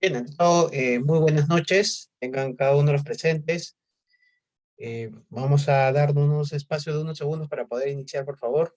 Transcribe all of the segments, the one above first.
Bien, ante todo, muy buenas noches, tengan cada uno de los presentes. Vamos a darnos unos espacios de unos segundos para poder iniciar, por favor.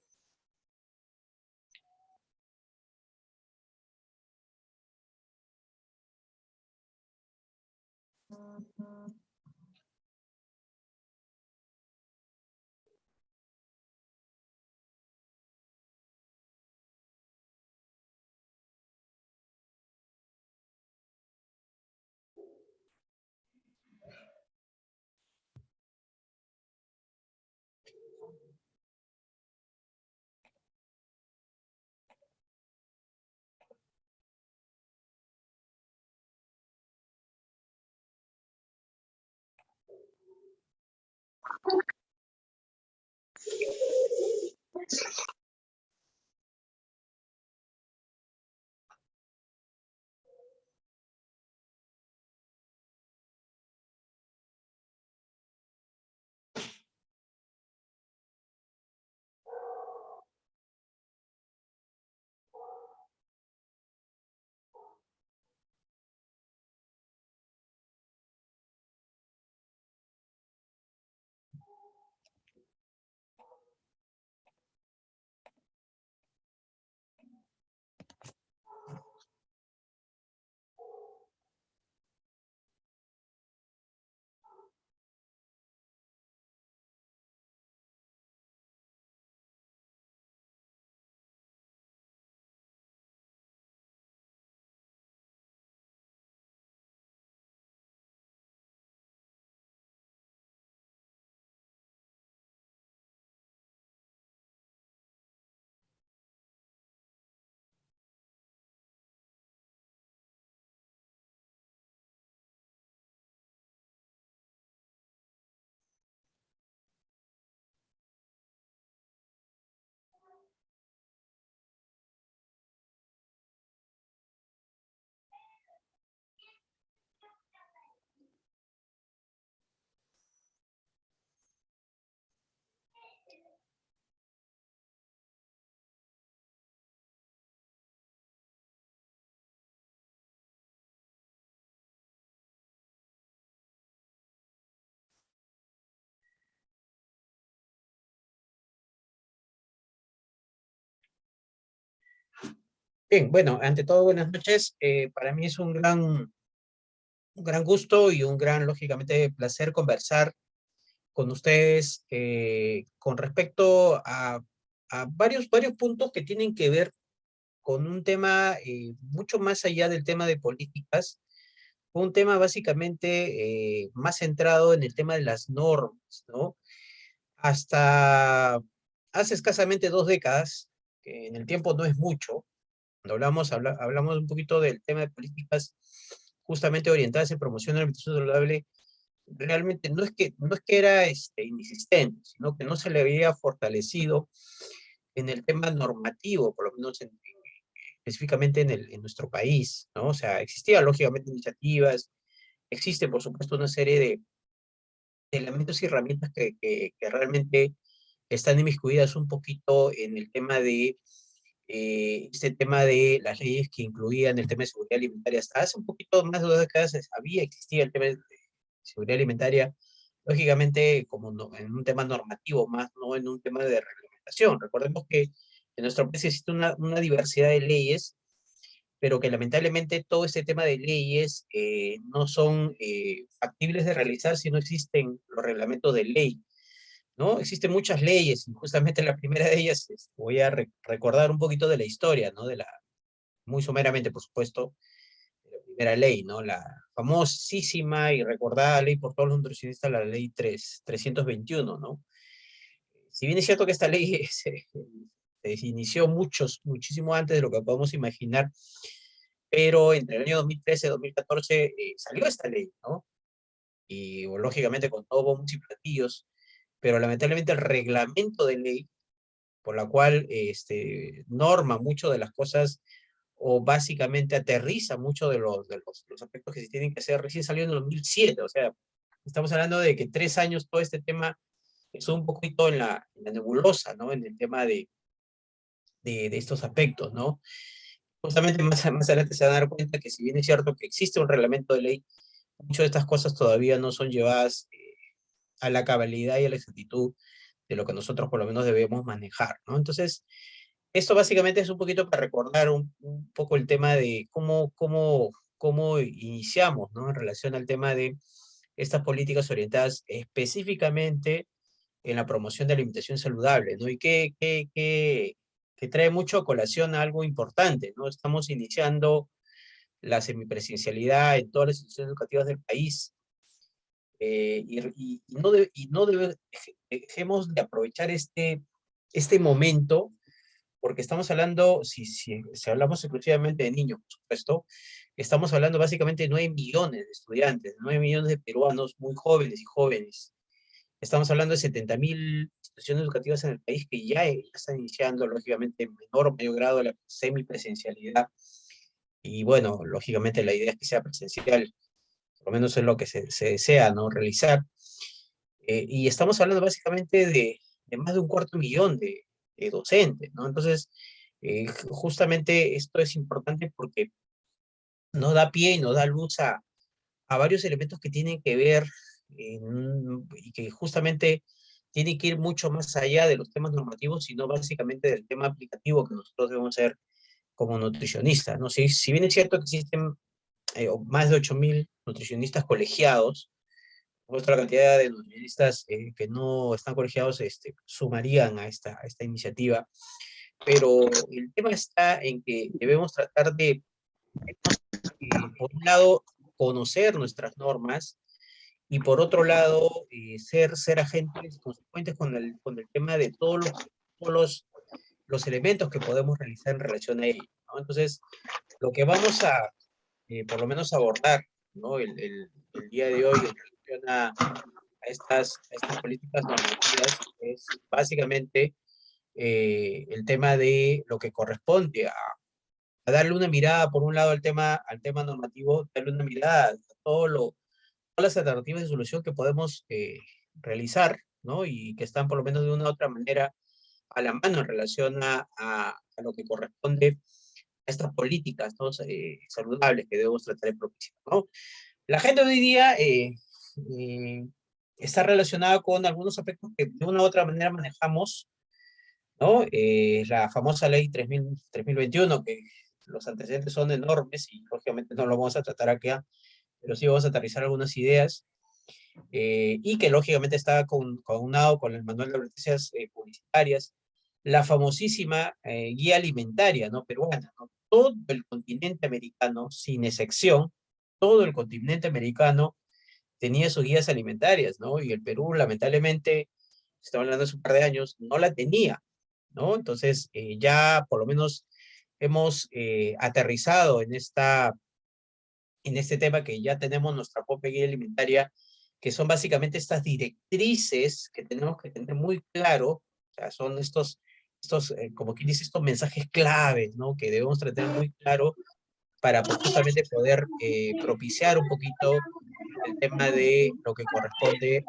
Bien, bueno, ante todo, buenas noches. Para mí es un gran gusto y un gran, lógicamente, placer conversar con ustedes con respecto a varios puntos que tienen que ver con un tema mucho más allá del tema de políticas, un tema básicamente más centrado en el tema de las normas, ¿no? Hasta hace escasamente 2 décadas, que en el tiempo no es mucho, cuando hablamos un poquito del tema de políticas justamente orientadas en promoción de la alimentación saludable, realmente no es que era inexistente, sino que no se le había fortalecido en el tema normativo, por lo menos específicamente en nuestro país, ¿no? O sea, existían lógicamente iniciativas, existe por supuesto una serie de elementos y herramientas que realmente están inmiscuidas un poquito en el tema de este tema de las leyes que incluían el tema de seguridad alimentaria. Hasta hace un poquito más de 2 décadas existía el tema de seguridad alimentaria, lógicamente como en un tema normativo, más no en un tema de reglamentación. Recordemos que en nuestro país existe una diversidad de leyes, pero que lamentablemente todo este tema de leyes no son factibles de realizar si no existen los reglamentos de ley, ¿no? Existen muchas leyes, y justamente la primera de ellas, voy a recordar un poquito de la historia, ¿no? Muy someramente, por supuesto, de la primera ley, ¿no? La famosísima y recordada ley por todos los nutricionistas, la ley 321, ¿no? Si bien es cierto que esta ley se inició muchísimo antes de lo que podemos imaginar, pero entre el año 2013 y 2014 salió esta ley, ¿no? Y lógicamente con todo bombos y platillos, pero lamentablemente el reglamento de ley por la cual norma mucho de las cosas o básicamente aterriza mucho de los aspectos que se tienen que hacer, recién salió en el 2007, o sea, estamos hablando de que 3 años todo este tema es un poquito en la nebulosa, ¿no? En el tema de estos aspectos, ¿no? justamente más adelante se van a dar cuenta que si bien es cierto que existe un reglamento de ley, muchas de estas cosas todavía no son llevadas a la cabalidad y a la exactitud de lo que nosotros por lo menos debemos manejar, ¿no? Entonces, esto básicamente es un poquito para recordar un poco el tema de cómo iniciamos, ¿no? En relación al tema de estas políticas orientadas específicamente en la promoción de la alimentación saludable, ¿no? Y que trae mucho a colación algo importante, ¿no? Estamos iniciando la semipresencialidad en todas las instituciones educativas del país, y no dejemos de aprovechar este momento, porque estamos hablando, si hablamos exclusivamente de niños, por supuesto, estamos hablando básicamente de 9 millones de estudiantes, 9 millones de peruanos muy jóvenes y jóvenes. Estamos hablando de 70.000 instituciones educativas en el país que ya están iniciando, lógicamente, en menor o mayor grado la semipresencialidad. Y bueno, lógicamente la idea es que sea presencial, por lo menos es lo que se desea, ¿no? Realizar. Y estamos hablando básicamente de más de un cuarto millón de docentes, ¿no? Entonces, justamente esto es importante porque nos da pie y nos da luz a varios elementos que tienen que ver y que justamente tienen que ir mucho más allá de los temas normativos, sino básicamente del tema aplicativo que nosotros debemos hacer como nutricionistas, ¿no? Si bien es cierto que existen más de 8.000 nutricionistas colegiados, otra cantidad de nutricionistas que no están colegiados sumarían a esta iniciativa, pero el tema está en que debemos tratar de, por un lado, conocer nuestras normas y por otro lado, ser agentes consecuentes con el tema de todos los elementos que podemos realizar en relación a ello, ¿no? Entonces, lo que vamos a, por lo menos, abordar, ¿no? El día de hoy en relación a estas políticas normativas es básicamente el tema de lo que corresponde a darle una mirada, por un lado, al tema normativo, darle una mirada a todas las alternativas de solución que podemos realizar, ¿no? Y que están por lo menos de una u otra manera a la mano en relación a lo que corresponde a estas políticas, ¿no? Saludables que debemos tratar de propiciar, ¿no? La agenda de hoy día eh, está relacionada con algunos aspectos que de una u otra manera manejamos, ¿no? La famosa ley 3021, que los antecedentes son enormes y lógicamente no lo vamos a tratar acá, pero sí vamos a aterrizar algunas ideas, y que lógicamente está coaunado con el manual de advertencias publicitarias, la famosísima guía alimentaria, ¿no? Peruana, ¿no? Todo el continente americano, sin excepción, todo el continente americano tenía sus guías alimentarias, ¿no? Y el Perú, lamentablemente, estamos hablando de hace un par de años, no la tenía, ¿no? Entonces, ya por lo menos hemos aterrizado en este tema que ya tenemos nuestra propia guía alimentaria, que son básicamente estas directrices que tenemos que tener muy claro, o sea, son como quien dice, estos mensajes claves, ¿no? Que debemos tener muy claro para pues, justamente poder propiciar un poquito el tema de lo que corresponde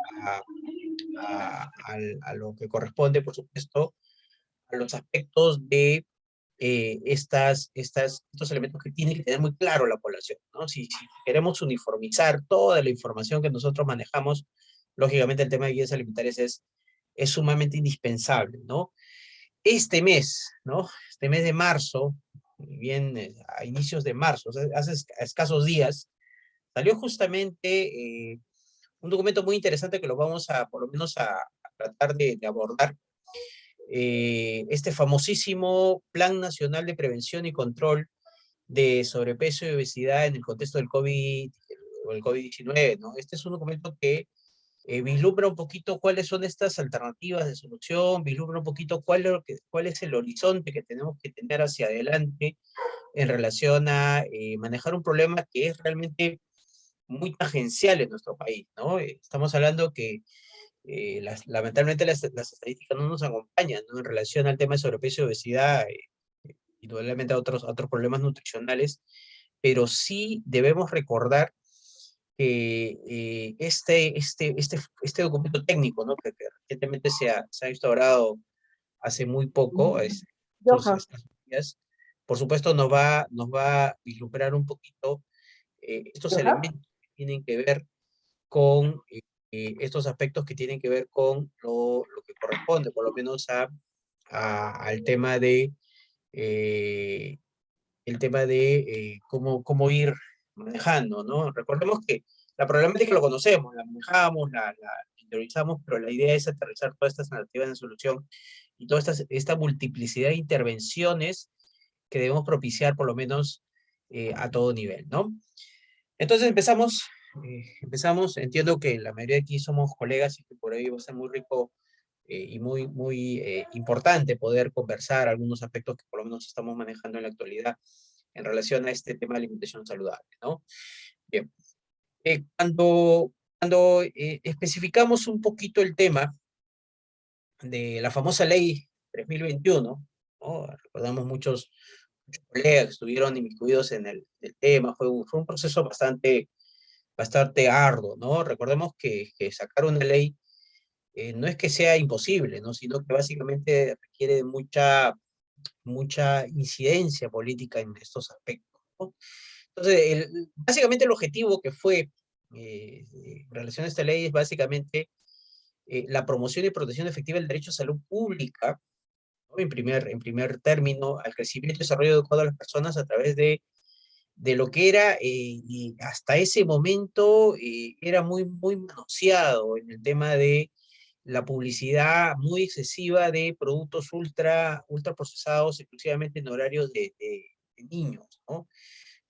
a lo que corresponde, por supuesto, a los aspectos de estos elementos que tiene que tener muy claro la población, ¿no? Si queremos uniformizar toda la información que nosotros manejamos, lógicamente el tema de guías alimentarias es sumamente indispensable, ¿no? Este mes, ¿no? Este mes de marzo, bien a inicios de marzo, o sea, hace escasos días, salió justamente un documento muy interesante que lo vamos a, por lo menos, a tratar de abordar, este famosísimo Plan Nacional de Prevención y Control de Sobrepeso y Obesidad en el contexto del COVID o el COVID-19, ¿no? Este es un documento que vislumbra un poquito cuáles son estas alternativas de solución, vislumbra un poquito cuál es el horizonte que tenemos que tener hacia adelante en relación a manejar un problema que es realmente muy tangencial en nuestro país, ¿no? Estamos hablando que lamentablemente las estadísticas no nos acompañan, ¿no? En relación al tema de sobrepeso y obesidad, indudablemente a otros problemas nutricionales, pero sí debemos recordar que este documento técnico, ¿no? Que recientemente se ha instaurado hace muy poco, estos días, por supuesto nos va a vislumbrar un poquito estos elementos que tienen que ver con estos aspectos que tienen que ver con lo que corresponde, por lo menos al tema de el tema de cómo ir manejando, ¿no? Recordemos que la problemática lo conocemos, la manejamos, la interiorizamos, pero la idea es aterrizar todas estas narrativas de solución y toda esta multiplicidad de intervenciones que debemos propiciar por lo menos a todo nivel, ¿no? Entonces empezamos, entiendo que la mayoría de aquí somos colegas y que por ahí va a ser muy rico y muy importante poder conversar algunos aspectos que por lo menos estamos manejando en la actualidad en relación a este tema de alimentación saludable, ¿no? Bien, cuando especificamos un poquito el tema de la famosa ley 3021, ¿no? Recordamos muchos colegas que estuvieron inmiscuidos en el tema, fue un proceso bastante arduo, ¿no? Recordemos que sacar una ley no es que sea imposible, ¿no? Sino que básicamente requiere de mucha incidencia política en estos aspectos, ¿no? Entonces, básicamente el objetivo que fue en relación a esta ley es básicamente la promoción y protección efectiva del derecho a salud pública, ¿no? En primer término, al crecimiento y desarrollo adecuado de las personas a través de lo que era, y hasta ese momento era muy manoseado en el tema de la publicidad muy excesiva de productos ultra procesados exclusivamente en horarios de niños, ¿no?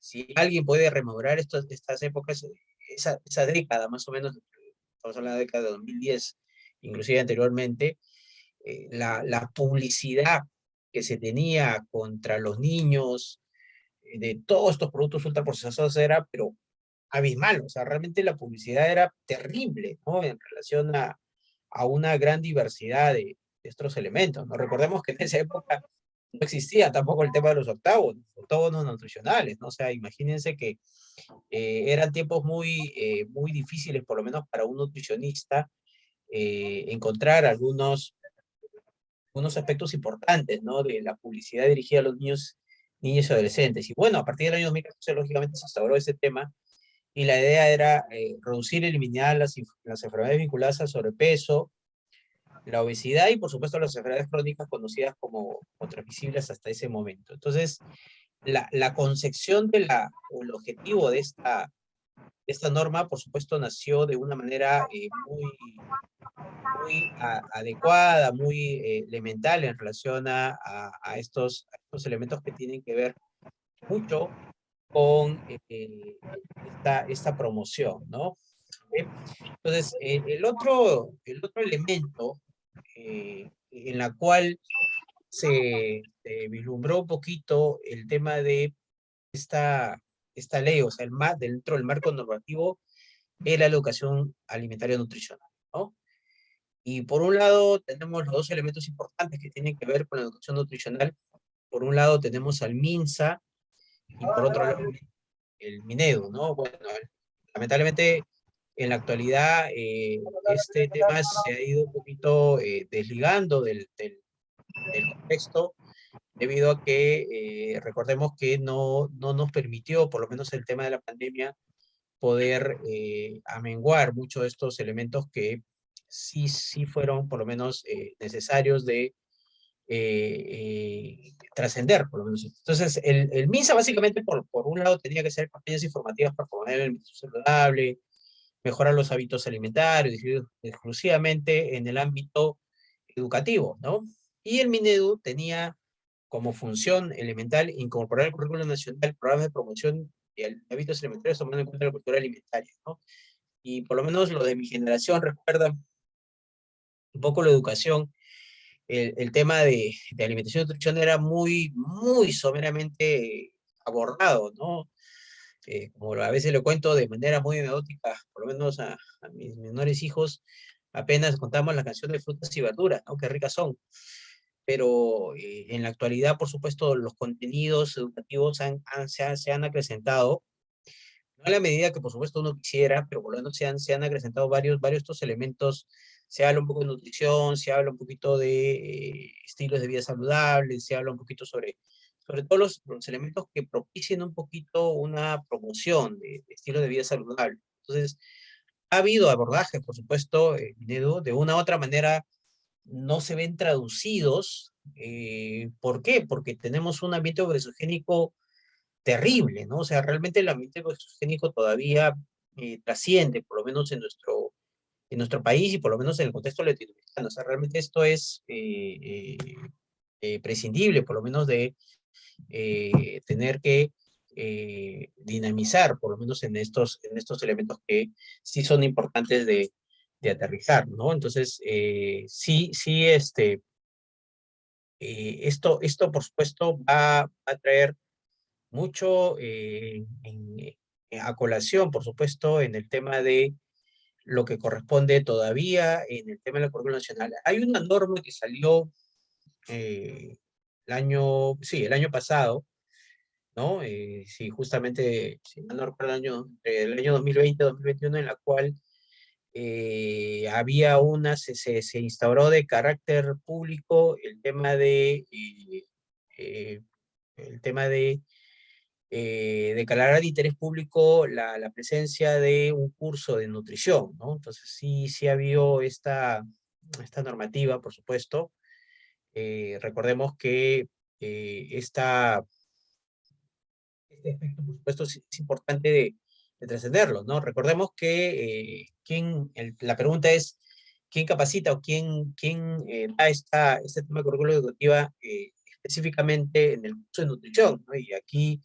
Si alguien puede rememorar estas épocas, esa década más o menos, estamos hablando de la década de 2010, inclusive anteriormente, la publicidad que se tenía contra los niños de todos estos productos ultraprocesados era, pero abismal, o sea, realmente la publicidad era terrible, ¿no? En relación a una gran diversidad de estos elementos, ¿no? Recordemos que en esa época no existía tampoco el tema de los octavos nutricionales, ¿no? O sea, imagínense que eran tiempos muy difíciles, por lo menos para un nutricionista, encontrar algunos aspectos importantes, ¿no? De la publicidad dirigida a los niños y adolescentes. Y bueno, a partir del año 2014, lógicamente, se instauró ese tema y la idea era reducir y eliminar las enfermedades vinculadas al sobrepeso, la obesidad y, por supuesto, las enfermedades crónicas conocidas como transmisibles hasta ese momento. Entonces, la concepción o el objetivo de esta norma, por supuesto, nació de una manera muy adecuada, muy elemental en relación a estos elementos que tienen que ver mucho con esta promoción, ¿no? Entonces, el otro elemento en la cual se vislumbró un poquito el tema de esta ley, o sea, dentro del marco normativo, era la educación alimentaria nutricional, ¿no? Y por un lado tenemos los dos elementos importantes que tienen que ver con la educación nutricional. Por un lado tenemos al MINSA y por otro lado el Minedu, ¿no? Bueno, lamentablemente en la actualidad este tema se ha ido un poquito desligando del contexto debido a que recordemos que no nos permitió, por lo menos el tema de la pandemia, poder amenguar muchos de estos elementos que sí fueron por lo menos necesarios de trascender, por lo menos. Entonces, el MINSA básicamente, por un lado, tenía que ser campañas informativas para promover el alimentación saludable, mejorar los hábitos alimentarios, exclusivamente en el ámbito educativo, ¿no? Y el Minedu tenía como función elemental incorporar al currículo nacional programas de promoción de hábitos alimentarios tomando en cuenta la cultura alimentaria, ¿no? Y por lo menos lo de mi generación recuerda un poco la educación, el tema de alimentación y nutrición era muy someramente abordado, ¿no? Como a veces le cuento de manera muy anecdótica, por lo menos a mis menores hijos, apenas contamos la canción de frutas y verduras, ¿no? Qué ricas son. Pero en la actualidad, por supuesto, los contenidos educativos se han acrecentado, no a la medida que por supuesto uno quisiera, pero por lo menos se han acrecentado varios estos elementos. Se habla un poco de nutrición, se habla un poquito de estilos de vida saludables, se habla un poquito sobre todo los elementos que propicien un poquito una promoción de estilo de vida saludable. Entonces, ha habido abordajes, por supuesto, Edu, de una u otra manera no se ven traducidos. ¿Por qué? Porque tenemos un ambiente obesogénico terrible, ¿no? O sea, realmente el ambiente obesogénico todavía trasciende, por lo menos en nuestro país y por lo menos en el contexto latinoamericano. O sea, realmente esto es prescindible, por lo menos de tener que dinamizar, por lo menos en estos elementos que sí son importantes de aterrizar, ¿no? Entonces, sí, esto, por supuesto, va a traer mucho a colación, por supuesto, en el tema de lo que corresponde todavía en el tema de la currícula nacional. Hay una norma que salió el año pasado, ¿no? Sí, justamente, si mal no recuerdo, el año 2020-2021, en la cual había se instauró de carácter público eh, el tema de declarar de interés público la presencia de un curso de nutrición, ¿no? Entonces sí ha habido esta normativa, por supuesto. Recordemos que esta este aspecto, por supuesto, es importante de trascenderlo, ¿no? Recordemos que la pregunta es, ¿quién capacita o quién da este tema de currícula educativa específicamente en el curso de nutrición, ¿no? Y aquí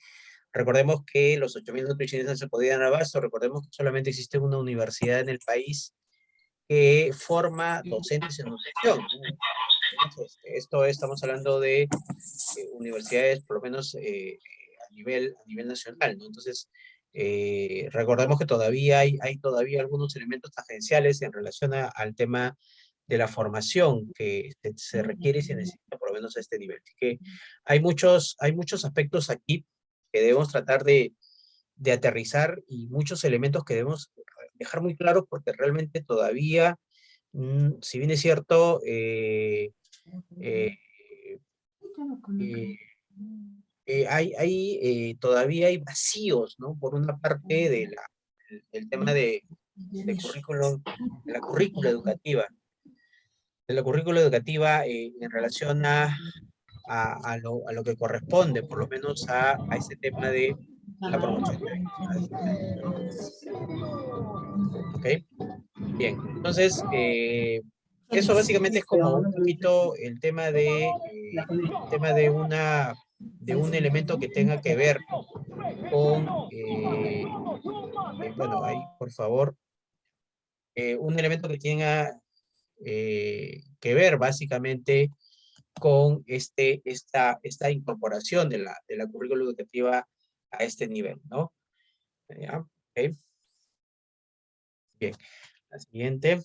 recordemos que los 8.000 nutricionistas no se podían dar abasto, recordemos que solamente existe una universidad en el país que forma docentes en nutrición, ¿no? Estamos hablando de universidades, por lo menos a nivel nacional, ¿no? Entonces, recordemos que todavía hay todavía algunos elementos tangenciales en relación al tema de la formación que se requiere y se necesita por lo menos a este nivel. Así que hay muchos aspectos aquí que debemos tratar de aterrizar y muchos elementos que debemos dejar muy claros porque realmente todavía, si bien es cierto, eh, eh, todavía hay vacíos, ¿no? Por una parte el tema de currículum, de la currícula educativa, en relación a lo que corresponde, por lo menos a ese tema de la promoción de bienestar. ¿Ok? Bien, entonces, eso básicamente es como un poquito el tema de un elemento que tenga que ver con, bueno, ahí, por favor, un elemento que tenga que ver básicamente con esta incorporación de la currícula educativa a este nivel, ¿no? ¿Ya? Ok, bien. La siguiente.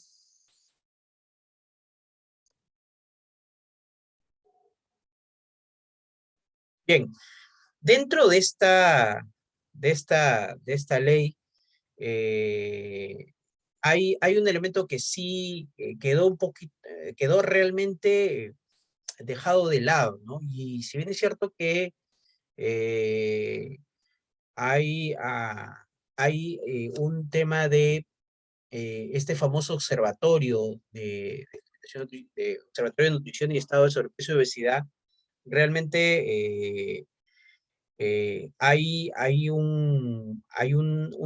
Bien, dentro de esta ley, eh, hay un elemento que sí quedó un poquito, quedó realmente dejado de lado, ¿no? Y si bien es cierto que eh, hay, un tema de este famoso observatorio observatorio de nutrición y estado de sobrepeso y obesidad, realmente un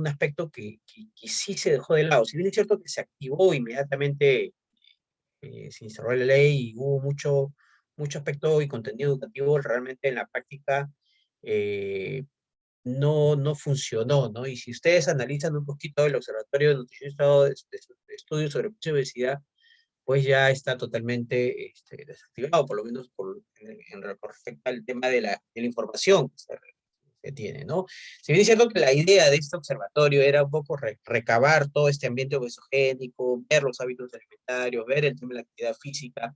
aspecto que sí se dejó de lado. Si bien es cierto que se activó inmediatamente, se instauró la ley y hubo mucho aspecto y contenido educativo, realmente en la práctica eh, no funcionó, ¿no? Y si ustedes analizan un poquito el Observatorio de Nutrición y Estado de Estudios sobre Peso y Obesidad, pues ya está totalmente desactivado, por lo menos en lo que respecta al tema de la información que tiene, ¿no? Si bien es cierto que la idea de este observatorio era un poco recabar todo este ambiente obesogénico, ver los hábitos alimentarios, ver el tema de la actividad física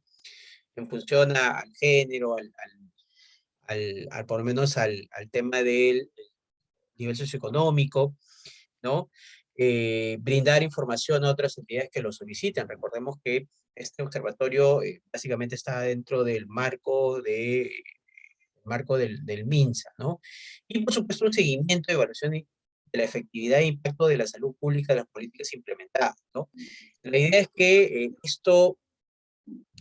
en función al género, por lo menos al tema del nivel socioeconómico, ¿no? Brindar información a otras entidades que lo soliciten. Recordemos que este observatorio básicamente está dentro del marco de marco del MINSA, ¿no? Y por supuesto un seguimiento y evaluación de la efectividad e impacto de la salud pública de las políticas implementadas, ¿no? La idea es que esto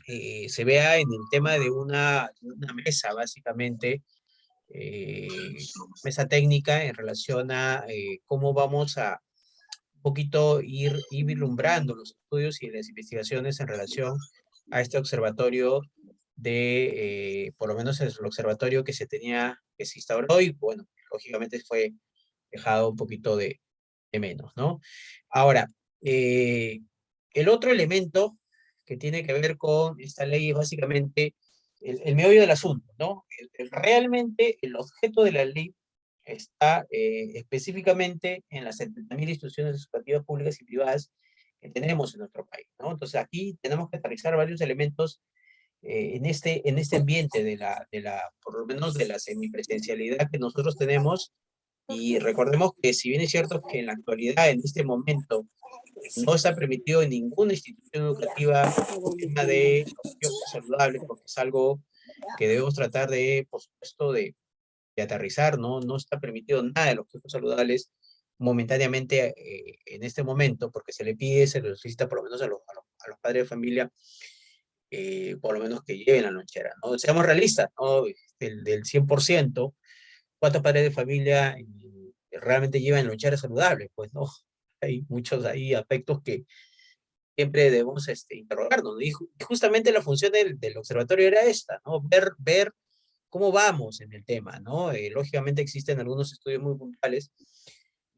se vea en el tema de una mesa, básicamente, mesa técnica en relación a cómo vamos a un poquito ir vislumbrando los estudios y las investigaciones en relación a este observatorio por lo menos es el observatorio que que se instauró y, bueno, lógicamente fue dejado un poquito de menos, ¿no? Ahora, eh, el otro elemento que tiene que ver con esta ley es básicamente el meollo del asunto, ¿no? Realmente el objeto de la ley está específicamente en las 70.000 instituciones educativas públicas y privadas que tenemos en nuestro país, ¿no? Entonces aquí tenemos que aterrizar varios elementos en este ambiente por lo menos de la semipresencialidad que nosotros tenemos. Y recordemos que si bien es cierto que en la actualidad, en este momento, no está permitido en ninguna institución educativa el tema de los kioscos saludables, porque es algo que debemos tratar de, por supuesto, de aterrizar, ¿no? No está permitido nada de los kioscos saludables momentáneamente en este momento, porque se le pide, se le solicita por lo menos a los padres de familia, por lo menos que lleven la lonchera, ¿no? Seamos realistas, ¿no? Del 100%, ¿cuántos padres de familia realmente llevan loncheras saludables? Pues no, hay muchos ahí aspectos que siempre debemos interrogarnos, ¿no? Y justamente la función del observatorio era esta, ¿no? Ver cómo vamos en el tema, ¿no? Lógicamente existen algunos estudios muy puntuales,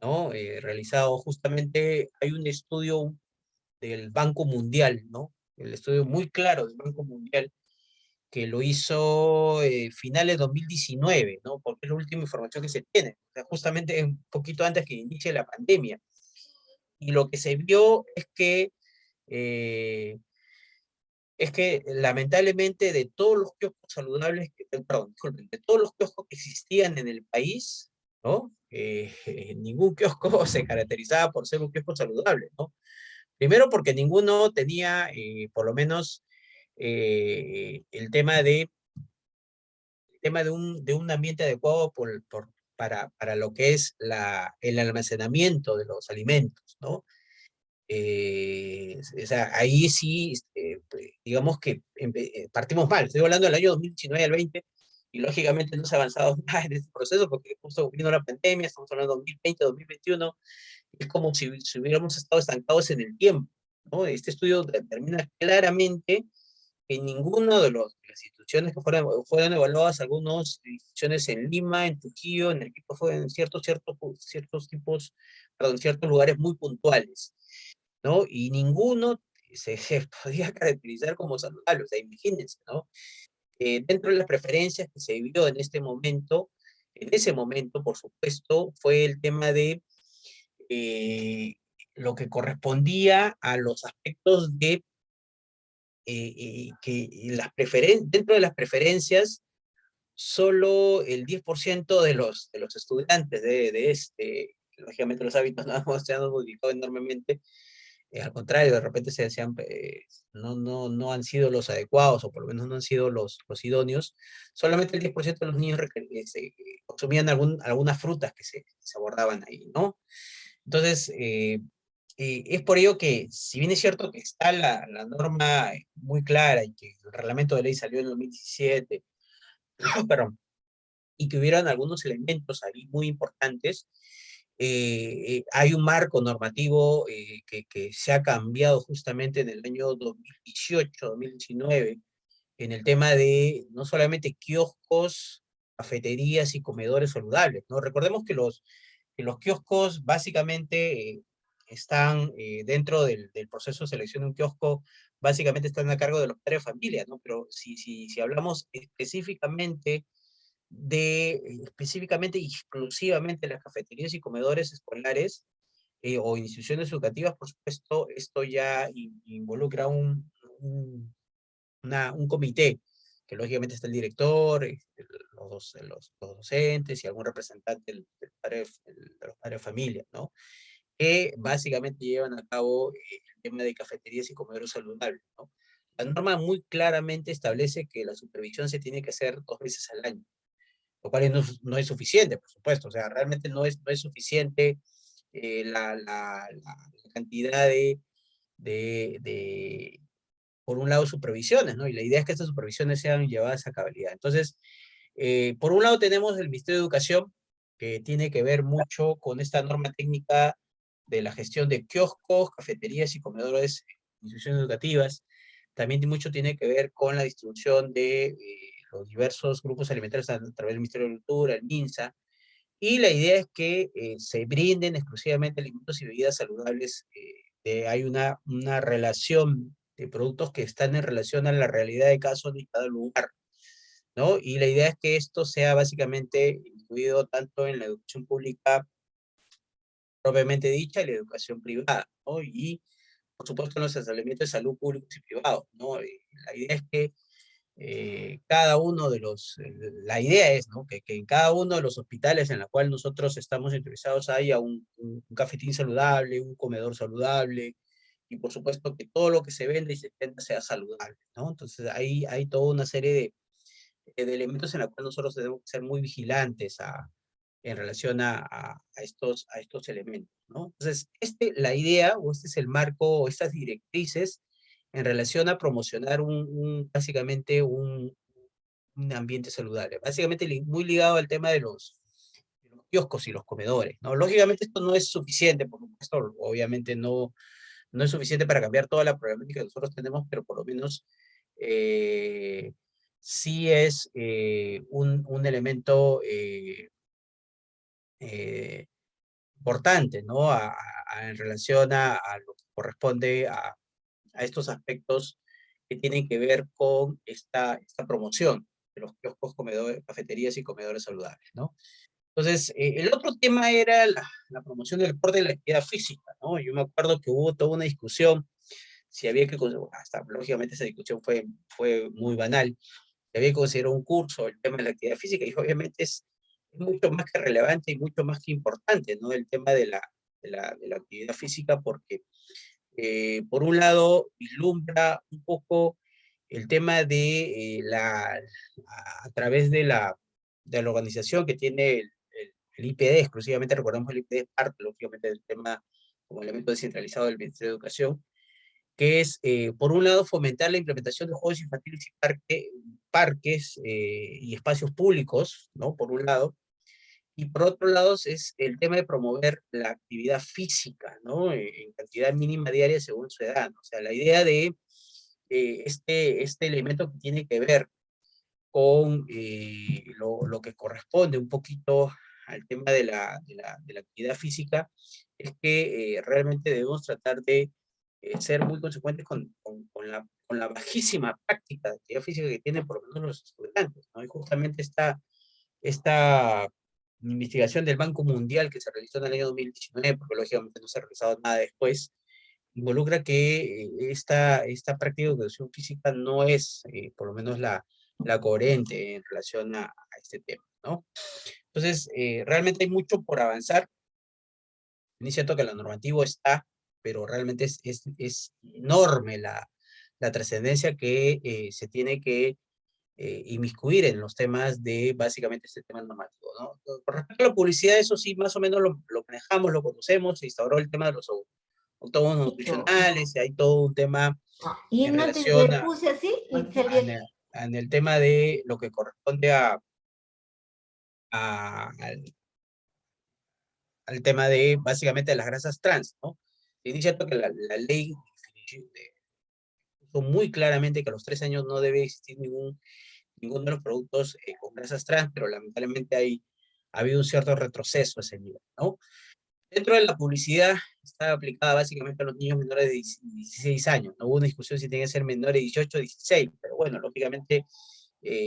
¿no? Realizados justamente, hay un estudio del Banco Mundial, ¿no? El estudio muy claro del Banco Mundial, que lo hizo finales de 2019, ¿no? Porque es la última información que se tiene, o sea, justamente un poquito antes que inicie la pandemia. Y lo que se vio eh, es que lamentablemente de todos los kioscos saludables, perdón, disculpen, de todos los kioscos que existían en el país, ¿no? Ningún kiosco se caracterizaba por ser un kiosco saludable, ¿no? Primero porque ninguno tenía, por lo menos, el tema de un ambiente adecuado para lo que es el almacenamiento de los alimentos, ¿no? O sea, ahí sí, digamos que partimos mal. Estoy hablando del año 2019 al 20, y lógicamente no se ha avanzado nada en este proceso porque justo vino la pandemia, estamos hablando de 2020, 2021, es como si hubiéramos estado estancados en el tiempo, ¿no? Este estudio determina claramente en ninguna de las instituciones que fueron evaluadas, algunas instituciones en Lima, en Trujillo, en Arequipa, fue en ciertos tipos, perdón, ciertos lugares muy puntuales, ¿no? Y ninguno se podía caracterizar como saludable, o sea, imagínense, ¿no? Dentro de las preferencias que se vio en ese momento, por supuesto, fue el tema de eh, lo que correspondía a los aspectos de que dentro de las preferencias, solo el 10% de los estudiantes lógicamente los hábitos no se han modificado enormemente, al contrario, de repente no han sido los adecuados, o por lo menos no han sido los idóneos, solamente el 10% de los niños consumían algunas frutas que se abordaban ahí, ¿no? Entonces, es por ello que, si bien es cierto que está la norma muy clara y que el reglamento de ley salió en 2017, perdón, y que hubieran algunos elementos ahí muy importantes, hay un marco normativo que se ha cambiado justamente en el año 2018, 2019, en el tema de no solamente kioscos, cafeterías y comedores saludables, ¿no? Recordemos que los kioscos básicamente están dentro del proceso de selección de un kiosco, básicamente están a cargo de los padres de familia, ¿no? Pero si hablamos específicamente y exclusivamente de las cafeterías y comedores escolares o instituciones educativas, por supuesto, esto ya involucra un comité, que lógicamente está el director, los docentes y algún representante de los padres de familia, ¿no? Que básicamente llevan a cabo el tema de cafeterías y comedores saludables, ¿no? La norma muy claramente establece que la supervisión se tiene que hacer 2 veces al año. lo cual no es suficiente, por supuesto, o sea, realmente no es suficiente la cantidad de, por un lado, supervisiones, ¿no? Y la idea es que estas supervisiones sean llevadas a cabalidad. Entonces, por un lado tenemos el Ministerio de Educación, que tiene que ver mucho con esta norma técnica de la gestión de kioscos, cafeterías y comedores en instituciones educativas. También mucho tiene que ver con la distribución de los diversos grupos alimentarios a través del Ministerio de Cultura, el MINSA, y la idea es que se brinden exclusivamente alimentos y bebidas saludables. Hay una relación de productos que están en relación a la realidad de cada zona y cada lugar, ¿no? Y la idea es que esto sea básicamente incluido tanto en la educación pública propiamente dicha y la educación privada, ¿no? Y, por supuesto, en los establecimientos de salud públicos y privados, ¿no? La idea es que cada uno de la idea es, ¿no? Que en cada uno de los hospitales en la cual nosotros estamos interesados haya un cafetín saludable, un comedor saludable, y por supuesto que todo lo que se vende y se venda sea saludable, ¿no? Entonces ahí hay toda una serie de elementos en la cual nosotros debemos ser muy vigilantes en relación a estos elementos, ¿no? Entonces, la idea, o este es el marco, o estas directrices, en relación a promocionar básicamente un ambiente saludable. Básicamente muy ligado al tema de los kioscos y los comedores, ¿no? Lógicamente esto no es suficiente, por supuesto, obviamente no es suficiente para cambiar toda la problemática que nosotros tenemos, pero por lo menos eh, sí es un elemento eh, importante, ¿no? En relación a lo que corresponde a estos aspectos que tienen que ver con esta promoción de los kioscos, comedores, cafeterías y comedores saludables, ¿no? Entonces, el otro tema era la promoción del deporte y la actividad física, ¿no? Yo me acuerdo que hubo toda una discusión si había que, hasta lógicamente esa discusión fue muy banal, si había que considerar un curso el tema de la actividad física, y obviamente es mucho más que relevante y mucho más que importante, ¿no? El tema de la actividad física, porque por un lado vislumbra un poco el tema de a través de la organización que tiene el IPD, exclusivamente recordamos el IPD es parte, lógicamente, del tema como elemento descentralizado del Ministerio de Educación, que es, por un lado, fomentar la implementación de juegos infantiles y parques y espacios públicos, ¿no? Por un lado, y por otro lado es el tema de promover la actividad física, ¿no? En cantidad mínima diaria según su edad, ¿no? O sea, la idea de este elemento que tiene que ver con lo que corresponde un poquito al tema de la actividad física, es que realmente debemos tratar de ser muy consecuentes con la bajísima práctica de actividad física que tienen por lo menos los estudiantes, ¿no? Y justamente esta investigación del Banco Mundial que se realizó en el año 2019, porque lógicamente no se ha realizado nada después, involucra que esta práctica de educación física no es, por lo menos, la coherente en relación a este tema, ¿no? Entonces, realmente hay mucho por avanzar. Es cierto que lo normativo está, pero realmente es enorme la trascendencia que se tiene que inmiscuir en los temas de básicamente este tema normativo, ¿no? Con respecto a la publicidad, eso sí, más o menos lo manejamos, lo conocemos, se instauró el tema de los autónomos Listo. nutricionales, y hay todo un tema Ah, y en en antes le relación puse así y salía. en el tema de lo que corresponde al tema de básicamente las grasas trans, ¿no? Y es cierto que la ley puso muy claramente que a los 3 años no debe existir ninguno de los productos con grasas trans, pero lamentablemente ha habido un cierto retroceso a ese nivel, ¿no? Dentro de la publicidad está aplicada básicamente a los niños menores de 16 años. No hubo una discusión si tienen que ser menores de 18 o 16, pero bueno, lógicamente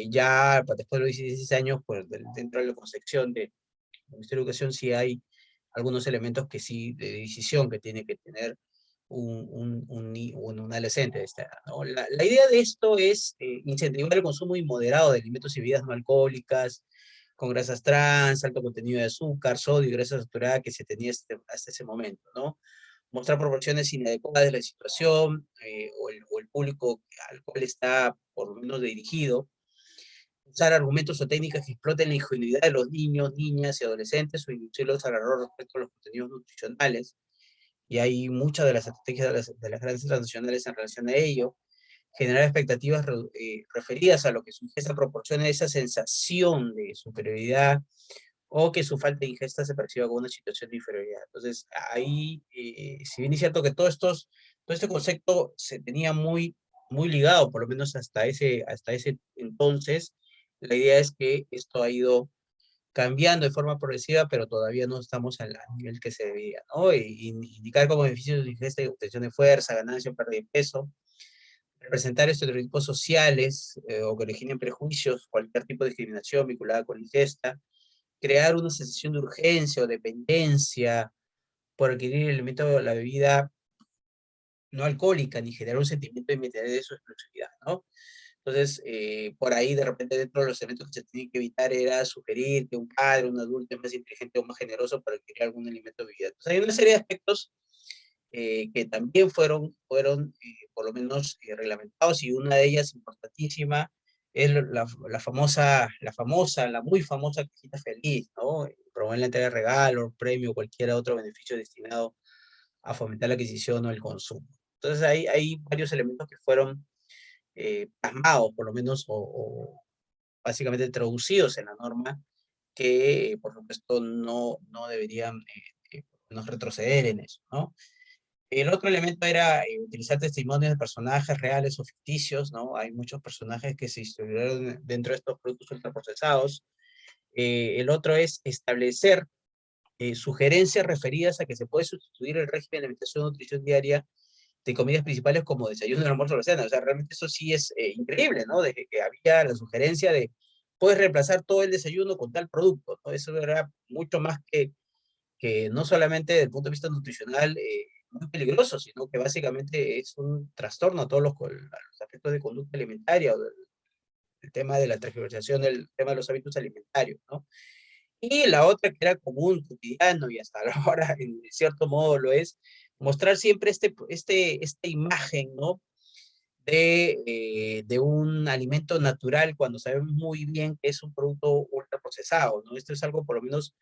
ya después de los 16 años, pues dentro de la concepción del Ministerio de Educación sí hay algunos elementos que sí, de decisión que tiene que tener un adolescente de esta edad, ¿no? La idea de esto es incentivar el consumo inmoderado de alimentos y bebidas no alcohólicas, con grasas trans, alto contenido de azúcar, sodio y grasa saturada que se tenía hasta ese momento, ¿no? Mostrar proporciones inadecuadas de la situación o el público al cual está por lo menos dirigido, usar argumentos o técnicas que exploten la ingenuidad de los niños, niñas y adolescentes o inducirlos al error respecto a los contenidos nutricionales. Y hay muchas de las estrategias de las grandes transnacionales en relación a ello. Generar expectativas referidas a lo que su ingesta proporciona esa sensación de superioridad o que su falta de ingesta se perciba como una situación de inferioridad. Entonces, ahí, si bien es cierto que todo este concepto se tenía muy ligado, por lo menos hasta ese entonces, la idea es que esto ha ido cambiando de forma progresiva, pero todavía no estamos al nivel que se debía, ¿no? Y indicar como beneficios de ingesta y obtención de fuerza, ganancia o pérdida de peso, representar estereotipos sociales o que originen prejuicios, cualquier tipo de discriminación vinculada con la ingesta, crear una sensación de urgencia o dependencia por adquirir el elemento de la bebida no alcohólica, ni generar un sentimiento de inmediatez o exclusividad, ¿no? Entonces, por ahí de repente dentro de los elementos que se tienen que evitar era sugerir que un padre, un adulto es más inteligente o más generoso para adquirir algún alimento de bebida. Entonces, hay una serie de aspectos que también fueron por lo menos reglamentados, y una de ellas importantísima es la muy famosa cajita feliz, ¿no? Promover la entrega de regalo, premio, cualquier otro beneficio destinado a fomentar la adquisición o el consumo. Entonces hay varios elementos que fueron plasmados, por lo menos, o básicamente traducidos en la norma, que por supuesto no deberían no retroceder en eso, ¿no? El otro elemento era utilizar testimonios de personajes reales o ficticios, ¿no? Hay muchos personajes que se distribuyeron dentro de estos productos ultraprocesados. El otro es establecer sugerencias referidas a que se puede sustituir el régimen de alimentación y nutrición diaria de comidas principales como desayuno, almuerzo o la cena. O sea, realmente eso sí es increíble, ¿no? Desde que había la sugerencia de puedes reemplazar todo el desayuno con tal producto, ¿no? Eso era mucho más que no solamente desde el punto de vista nutricional muy peligroso, sino que básicamente es un trastorno a todos los aspectos de conducta alimentaria, o el tema de la transversación del tema de los hábitos alimentarios, ¿no? Y la otra que era común, cotidiano, y hasta ahora en cierto modo lo es, mostrar siempre esta imagen, ¿no? De un alimento natural cuando sabemos muy bien que es un producto ultraprocesado, ¿no? Esto es algo por lo menos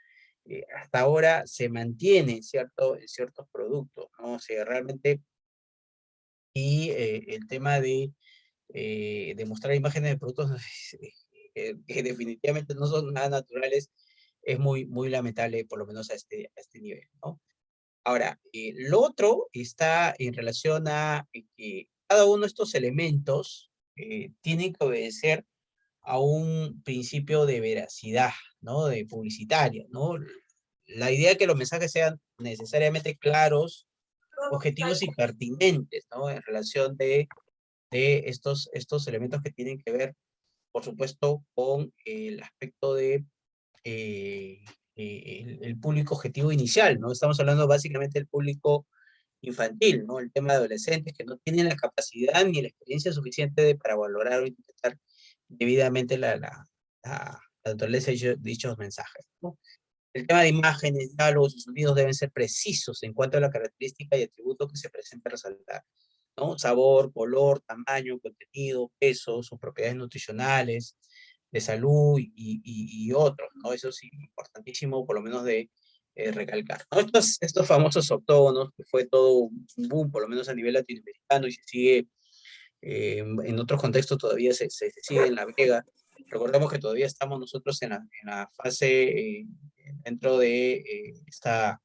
hasta ahora se mantiene en ciertos productos, ¿no? O sea, realmente, y el tema de mostrar imágenes de productos que definitivamente no son nada naturales es muy lamentable, por lo menos a este nivel, ¿no? Ahora, lo otro está en relación a que cada uno de estos elementos tienen que obedecer a un principio de veracidad, ¿no? De publicitaria, ¿no? La idea es que los mensajes sean necesariamente claros, objetivos y pertinentes, ¿no? En relación de estos elementos que tienen que ver, por supuesto, con el aspecto de el público objetivo inicial, ¿no? Estamos hablando básicamente del público infantil, ¿no? El tema de adolescentes que no tienen la capacidad ni la experiencia suficiente para valorar o interpretar debidamente la naturaleza de dichos mensajes, ¿no? El tema de imágenes, diálogos y sonidos deben ser precisos en cuanto a la característica y atributos que se presenta a resaltar, ¿no? Sabor, color, tamaño, contenido, peso, sus propiedades nutricionales, de salud y otros, ¿no? Eso es importantísimo, por lo menos de recalcar, ¿no? Estos famosos octógonos, que fue todo un boom, por lo menos a nivel latinoamericano, y se sigue en otros contextos todavía se sigue en la vega. Recordemos que todavía estamos nosotros en la fase, dentro de esta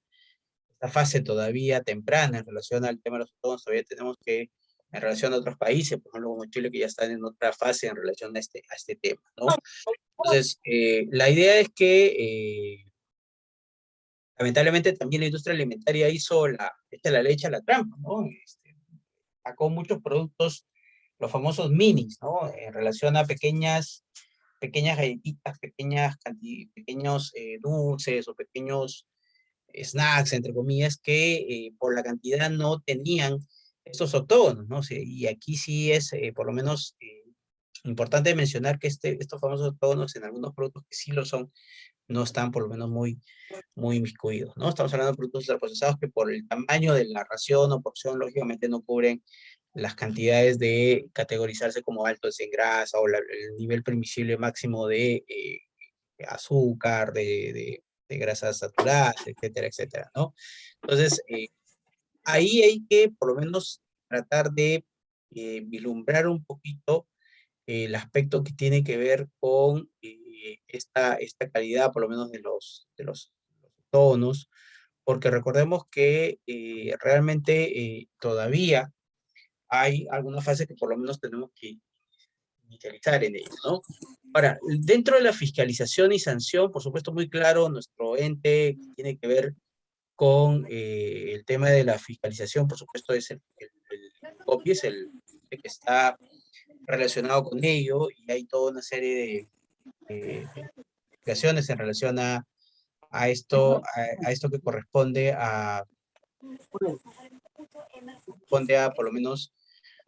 fase todavía temprana en relación al tema de los octógonos. Todavía tenemos que, en relación a otros países, por ejemplo como Chile, que ya están en otra fase en relación a este tema, ¿no? Entonces, la idea es que lamentablemente también la industria alimentaria hizo la leche a la trampa, ¿no? Sacó muchos productos, los famosos minis, ¿no? En relación a pequeñas galletitas, pequeños dulces o pequeños snacks, entre comillas, que por la cantidad no tenían estos octógonos, ¿no? O sea, y aquí sí es, por lo menos, importante mencionar que estos famosos octógonos en algunos productos que sí lo son, no están por lo menos muy inmiscuidos, ¿no? Estamos hablando de productos ultraprocesados que por el tamaño de la ración o porción, lógicamente no cubren las cantidades de categorizarse como altos en grasa o el nivel permisible máximo de azúcar, de grasas saturadas, etcétera, etcétera, ¿no? Entonces, ahí hay que por lo menos tratar de vislumbrar un poquito el aspecto que tiene que ver con esta calidad, por lo menos de los tonos, porque recordemos que realmente todavía hay algunas fases que por lo menos tenemos que inicializar en ello, ¿no? Ahora, dentro de la fiscalización y sanción, por supuesto, muy claro, nuestro ente que tiene que ver con el tema de la fiscalización, por supuesto, es el COPI, es el que está relacionado con ello, y hay toda una serie de investigaciones en relación a esto que corresponde a por lo menos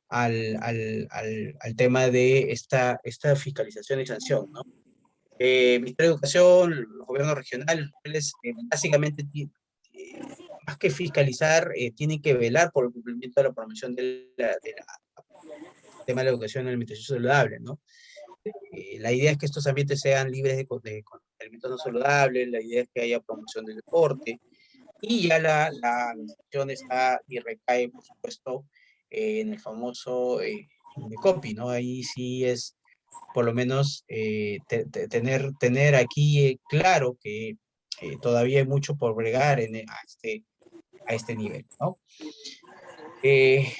al tema de esta fiscalización y sanción, ¿no? Ministerio de Educación, los gobiernos regionales, básicamente, más que fiscalizar, tienen que velar por el cumplimiento de la promoción del tema de la educación y la alimentación saludable, ¿no? La idea es que estos ambientes sean libres de alimentos no saludables, la idea es que haya promoción del deporte, y ya la administración está y recae, por supuesto, en el famoso copy, ¿no? Ahí sí es, por lo menos, tener aquí claro que todavía hay mucho por bregar a este nivel, ¿no? Eh,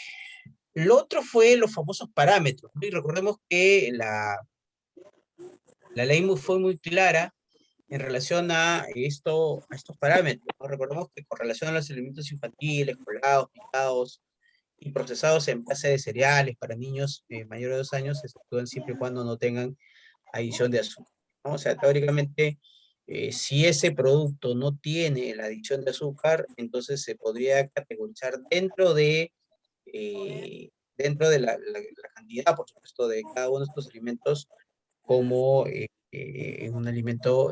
lo otro fue los famosos parámetros, ¿no? Y recordemos que la ley fue muy clara en relación a estos parámetros, ¿no? Recordemos que con relación a los alimentos infantiles, colados, picados y procesados en base de cereales para niños mayores de 2 años, se efectúan siempre y cuando no tengan adición de azúcar, ¿no? O sea, teóricamente, si ese producto no tiene la adición de azúcar, entonces se podría categorizar dentro de la cantidad, por supuesto, de cada uno de estos alimentos como un alimento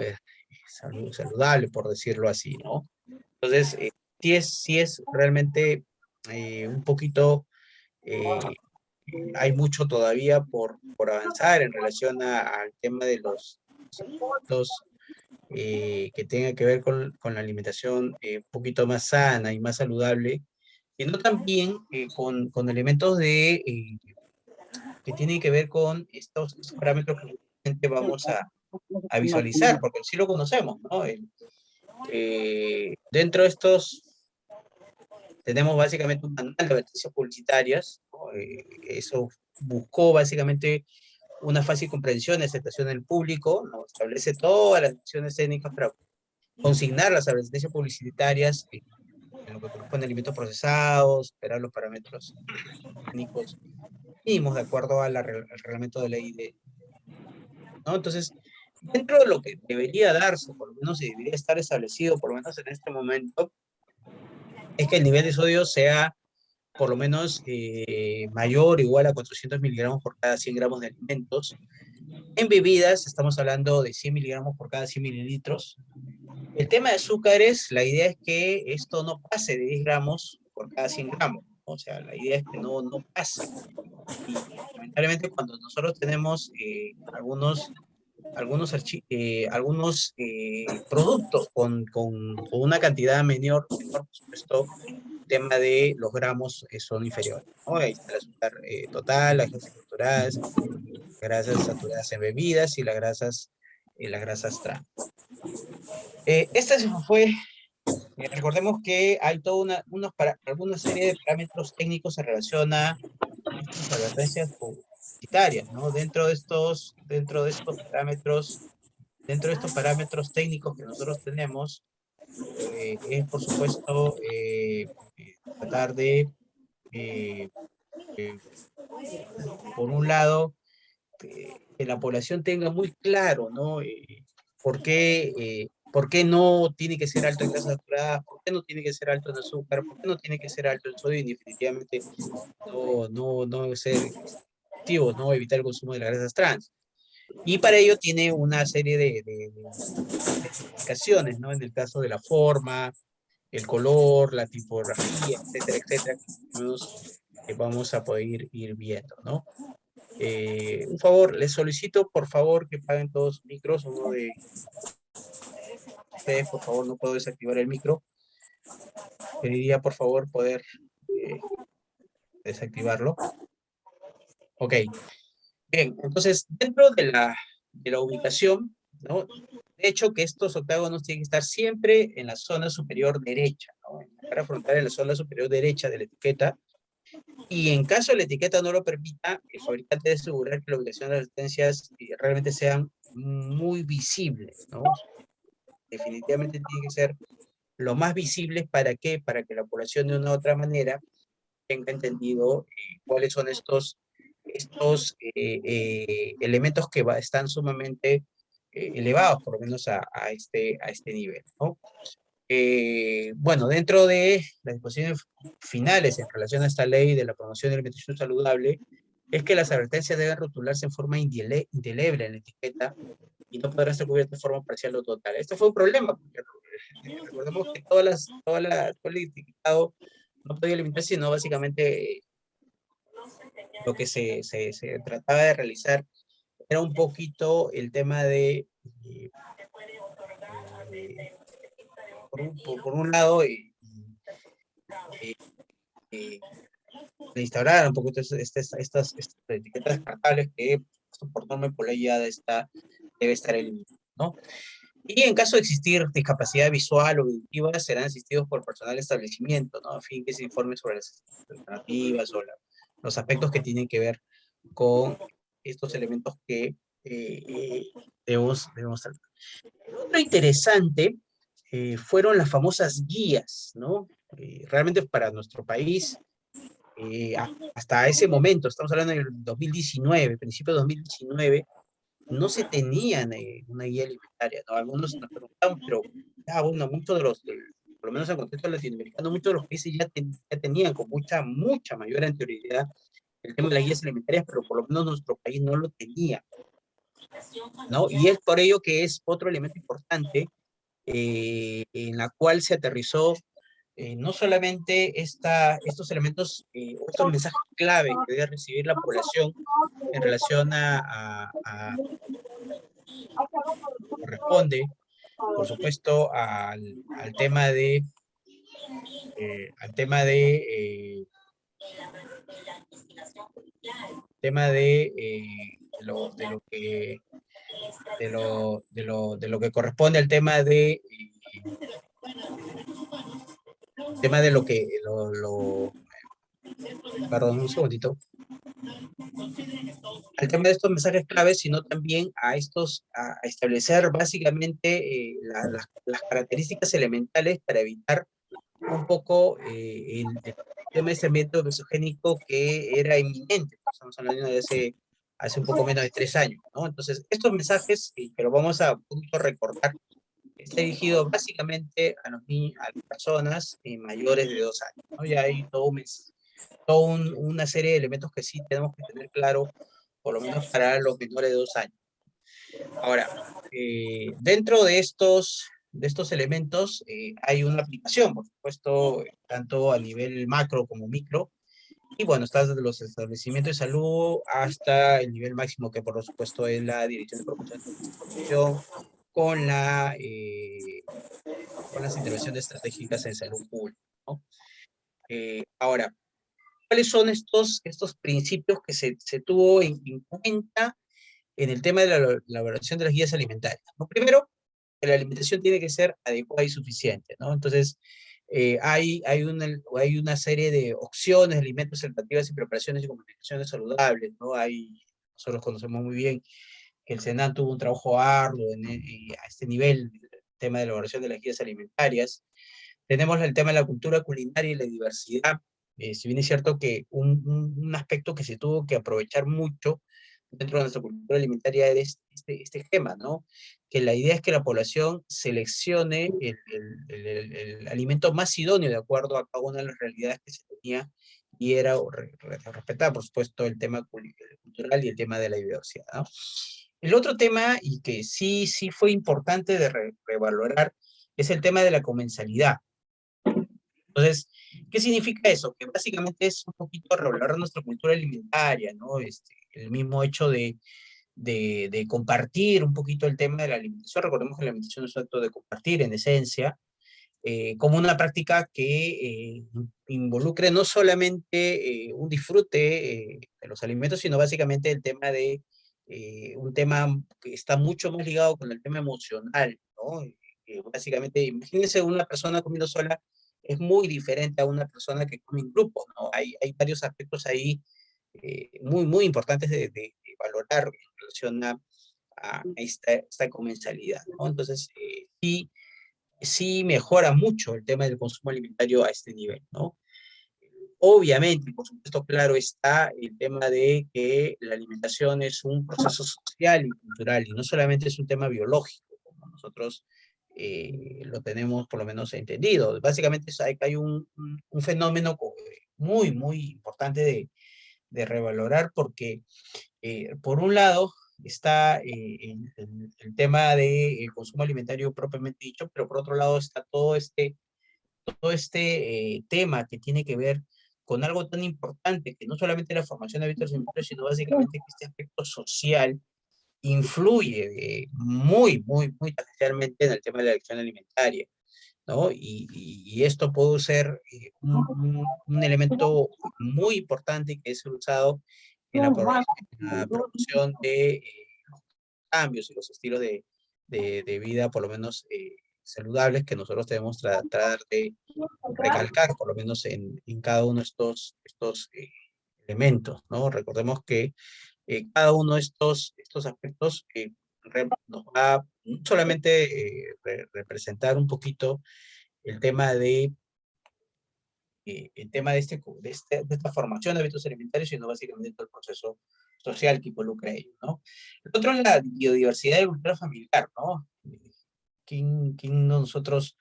saludable, por decirlo así, ¿no? Entonces, sí es realmente un poquito, eh, hay mucho todavía por avanzar en relación al tema de los alimentos que tenga que ver con la alimentación un poquito más sana y más saludable, sino también con elementos que tienen que ver con estos parámetros que justamente vamos a visualizar, porque sí lo conocemos, ¿no? Dentro de estos tenemos básicamente un manual de advertencias publicitarias, ¿no? Eso buscó básicamente una fácil comprensión y aceptación del público, ¿no? Establece todas las acciones técnicas para consignar las advertencias publicitarias en lo que corresponde a alimentos procesados, esperar los parámetros técnicos mínimos de acuerdo al reglamento de ley ¿no? Entonces, dentro de lo que debería darse, por lo menos y debería estar establecido, por lo menos en este momento, es que el nivel de sodio sea por lo menos mayor o igual a 400 miligramos por cada 100 gramos de alimentos. En bebidas estamos hablando de 100 miligramos por cada 100 mililitros. El tema de azúcares, la idea es que esto no pase de 10 gramos por cada 100 gramos. O sea, la idea es que no pase. Y lamentablemente cuando nosotros tenemos algunos productos con una cantidad menor, por supuesto, el tema de los gramos son inferiores, ¿no? Ahí está el azúcar total, las grasas saturadas, en bebidas y las grasas trans. Esta fue, recordemos que hay toda alguna serie de parámetros técnicos en relación a estas advertencias publicitarias, ¿no? Dentro de estos parámetros técnicos que nosotros tenemos, es por supuesto tratar de, eh, eh, por un lado, que la población tenga muy claro, ¿no? ¿Por qué no tiene que ser alto en grasas saturadas? ¿Por qué no tiene que ser alto en azúcar? ¿Por qué no tiene que ser alto en sodio? Y definitivamente no ser activos, ¿no? Evitar el consumo de las grasas trans. Y para ello tiene una serie de especificaciones, ¿no? En el caso de la forma, el color, la tipografía, etcétera, etcétera, que más o menos vamos a poder ir viendo, ¿no? Un favor, les solicito por favor que paguen todos sus micros. Uno de ustedes, por favor, no puedo desactivar el micro. Pediría por favor poder desactivarlo. Ok, bien, entonces dentro de la ubicación, ¿no? De hecho que estos octágonos tienen que estar siempre en la zona superior derecha, ¿no? En la cara frontal en la zona superior derecha de la etiqueta. Y en caso la etiqueta no lo permita, el fabricante debe asegurar que la ubicación de las resistencias realmente sean muy visibles, ¿no? Definitivamente tiene que ser lo más visibles. ¿Para qué? Para que la población de una u otra manera tenga entendido cuáles son estos elementos que están sumamente elevados, por lo menos a este nivel, ¿no? Bueno, dentro de las disposiciones finales en relación a esta ley de la promoción de la alimentación saludable, es que las advertencias deben rotularse en forma indeleble en la etiqueta y no podrán ser cubiertas de forma parcial o total. Esto fue un problema, porque recordemos que todo el etiquetado no podía limitarse, sino básicamente lo que se trataba de realizar era un poquito el tema de, por un lado, eh, de instaurar un poquito estas etiquetas descartables que por norma y por ley ya debe estar eliminado, ¿no? Y en caso de existir discapacidad visual o auditiva, serán asistidos por personal de establecimiento, ¿no? A fin que se informe sobre las alternativas o los aspectos que tienen que ver con estos elementos que debemos tratar. Lo interesante fueron las famosas guías, ¿no? Realmente para nuestro país, hasta ese momento, estamos hablando del 2019, principio de 2019, no se tenían una guía alimentaria, ¿no? Algunos nos preguntaban, pero bueno, muchos por lo menos en el contexto latinoamericano, muchos de los países ya tenían con mucha mayor anterioridad el tema de las guías alimentarias, pero por lo menos nuestro país no lo tenía, ¿no? Y es por ello que es otro elemento importante en la cual se aterrizó no solamente estos elementos, estos mensajes clave que debe recibir la población en relación corresponde, por supuesto, al tema de, de lo que corresponde al tema de lo que, perdón, un segundito, al tema de estos mensajes claves, sino también a establecer básicamente las características elementales para evitar un poco el tema de ese ambiente mesogénico que era inminente. Estamos hablando de hace un poco menos de 3 años, ¿no? Entonces, estos mensajes, que lo vamos a un punto recordar, está dirigido básicamente a los niños, a las personas mayores de 2 años, ¿no? Ya hay una serie de elementos que sí tenemos que tener claro, por lo menos para los menores de 2 años. Ahora, dentro de estos elementos hay una aplicación, por supuesto, tanto a nivel macro como micro, y bueno, está desde los establecimientos de salud hasta el nivel máximo, que por supuesto es la Dirección de Promoción con las intervenciones estratégicas en salud pública, ¿no? Ahora, ¿cuáles son estos principios que se tuvo en cuenta en el tema de la elaboración de las guías alimentarias? ¿No? Primero, que la alimentación tiene que ser adecuada y suficiente, ¿no? Entonces, hay una serie de opciones, alimentos, alternativas y preparaciones y comunicaciones saludables, ¿no? Nosotros conocemos muy bien que el SENAN tuvo un trabajo arduo a este nivel, el tema de la elaboración de las guías alimentarias. Tenemos el tema de la cultura culinaria y la diversidad. Si bien es cierto que un aspecto que se tuvo que aprovechar mucho dentro de nuestra cultura alimentaria es este tema, ¿no? Que la idea es que la población seleccione el alimento más idóneo de acuerdo a cada una de las realidades que se tenía y era respetar, por supuesto, el tema cultural y el tema de la diversidad, ¿no? El otro tema, y que sí fue importante de revalorar, es el tema de la comensalidad. Entonces, ¿qué significa eso? Que básicamente es un poquito revalorar nuestra cultura alimentaria, ¿no? El mismo hecho de compartir un poquito el tema de la alimentación. Recordemos que la alimentación es un acto de compartir en esencia, como una práctica que involucre no solamente un disfrute de los alimentos, sino básicamente el tema de un tema que está mucho más ligado con el tema emocional, ¿no? Básicamente, imagínense una persona comiendo sola, es muy diferente a una persona que come en grupo, ¿no? Hay varios aspectos ahí muy importantes de valorar en relación a esta comensalidad, ¿no? Entonces, sí mejora mucho el tema del consumo alimentario a este nivel, ¿no? Obviamente, y por supuesto, claro está el tema de que la alimentación es un proceso social y cultural, y no solamente es un tema biológico, como nosotros lo tenemos por lo menos entendido. Básicamente hay un fenómeno muy importante de revalorar porque por un lado, está el tema del consumo alimentario propiamente dicho, pero por otro lado está todo este tema que tiene que ver con algo tan importante que no solamente la formación de hábitos alimentarios, sino básicamente que este aspecto social influye muy especialmente en el tema de la elección alimentaria, ¿no? Y esto puede ser un elemento muy importante que es usado en en la promoción de los cambios y los estilos de vida, por lo menos saludables, que nosotros debemos tratar de recalcar, por lo menos en cada uno de estos elementos, ¿no? Recordemos que cada uno de estos aspectos nos va no solamente representar un poquito el tema el tema de esta formación de hábitos alimentarios, sino básicamente todo el proceso social que involucra ello, ¿no? El otro es la biodiversidad y cultura familiar, ¿no? ¿Quién nosotros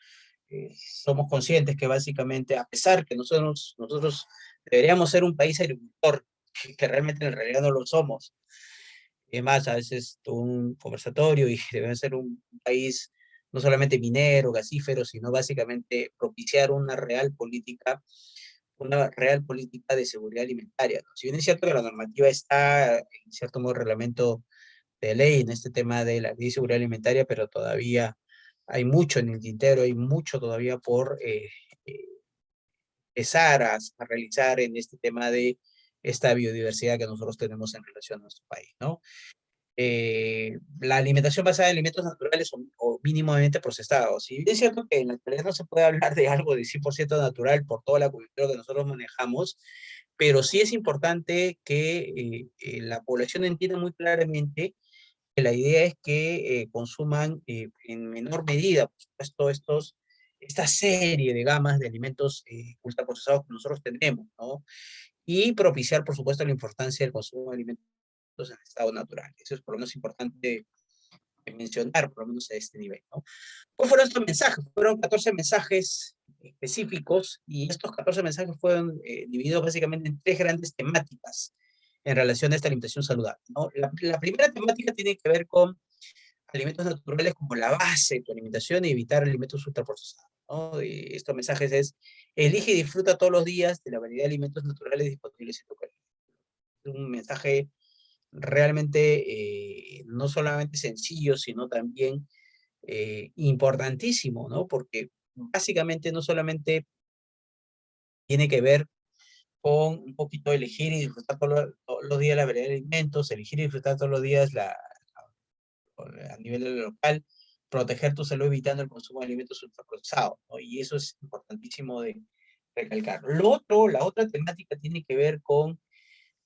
somos conscientes que básicamente, a pesar que nosotros deberíamos ser un país agricultor, que realmente en realidad no lo somos, es más, a veces un conversatorio y debe ser un país no solamente minero, gasífero, sino básicamente propiciar una real política de seguridad alimentaria, ¿no? Si bien es cierto que la normativa está, en cierto modo, reglamento de ley en este tema de la ley de seguridad alimentaria, pero todavía hay mucho en el tintero, hay mucho todavía por eh, empezar a realizar en este tema de esta biodiversidad que nosotros tenemos en relación a nuestro país, ¿no? La alimentación basada en alimentos naturales o mínimamente procesados. Si bien es cierto que en la actualidad no se puede hablar de algo de 100% natural por toda la cultura que nosotros manejamos, pero sí es importante que la población entienda muy claramente que la idea es que consuman en menor medida, por supuesto, esta serie de gamas de alimentos ultraprocesados que nosotros tenemos, ¿no? Y propiciar, por supuesto, la importancia del consumo de alimentos en estado natural. Eso es por lo menos importante mencionar, por lo menos a este nivel, ¿no? ¿Cuáles fueron estos mensajes? Fueron 14 mensajes específicos y estos 14 mensajes fueron divididos básicamente en tres grandes temáticas en relación a esta alimentación saludable, ¿no? La primera temática tiene que ver con alimentos naturales como la base de tu alimentación y evitar alimentos ultraprocesados, ¿no? Y estos mensajes es, elige y disfruta todos los días de la variedad de alimentos naturales disponibles en tu calidad. Es un mensaje realmente no solamente sencillo, sino también importantísimo, ¿no? Porque básicamente no solamente tiene que ver con un poquito elegir y disfrutar todos los días la variedad de alimentos, elegir y disfrutar todos los días a nivel local, proteger tu salud evitando el consumo de alimentos ultraprocesados, ¿no? Y eso es importantísimo de recalcar. La otra temática tiene que ver con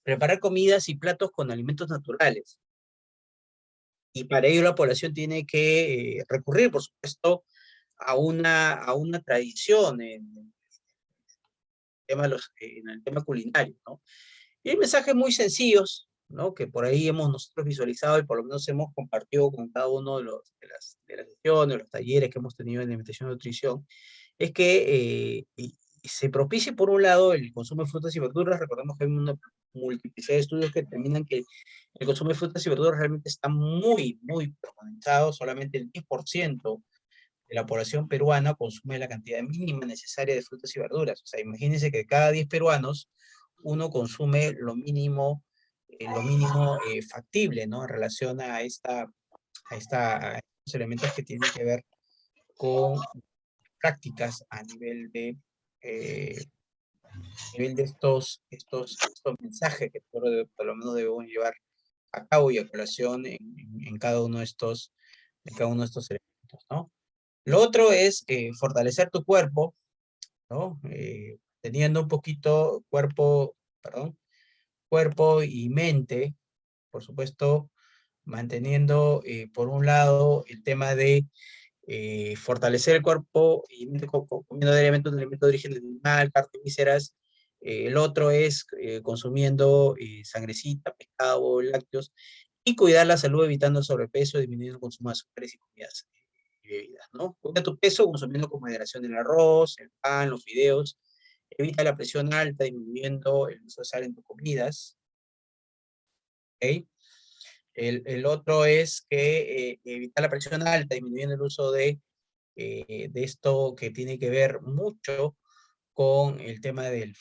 preparar comidas y platos con alimentos naturales. Y para ello la población tiene que recurrir, por supuesto, a una tradición en el tema culinario, ¿no? Y hay mensajes muy sencillos, ¿no? Que por ahí hemos nosotros visualizado y por lo menos hemos compartido con cada uno de las sesiones, los talleres que hemos tenido en alimentación y nutrición, es que y se propicie por un lado el consumo de frutas y verduras. Recordemos que hay una multiplicidad de estudios que determinan que el consumo de frutas y verduras realmente está muy preconizado, solamente el 10% la población peruana consume la cantidad mínima necesaria de frutas y verduras. O sea, imagínense que de cada 10 peruanos, uno consume lo mínimo factible, ¿no? En relación a estos elementos que tienen que ver con prácticas a eh, nivel de estos mensajes que por lo menos debemos llevar a cabo y a colación en cada uno de estos elementos, ¿no? Lo otro es fortalecer tu cuerpo, ¿no? Teniendo un poquito cuerpo y mente, por supuesto, manteniendo por un lado el tema de fortalecer el cuerpo y mente comiendo diariamente un alimento de origen animal, carne, vísceras. El otro es consumiendo sangrecita, pescado, lácteos, y cuidar la salud evitando el sobrepeso, disminuyendo el consumo de azúcares y comidas y bebidas, ¿no? Cuida tu peso consumiendo con moderación el arroz, el pan, los fideos. Evita la presión alta, disminuyendo el uso de sal en tus comidas. ¿Ok? El otro es que evitar la presión alta, disminuyendo el uso de esto que tiene que ver mucho con el tema del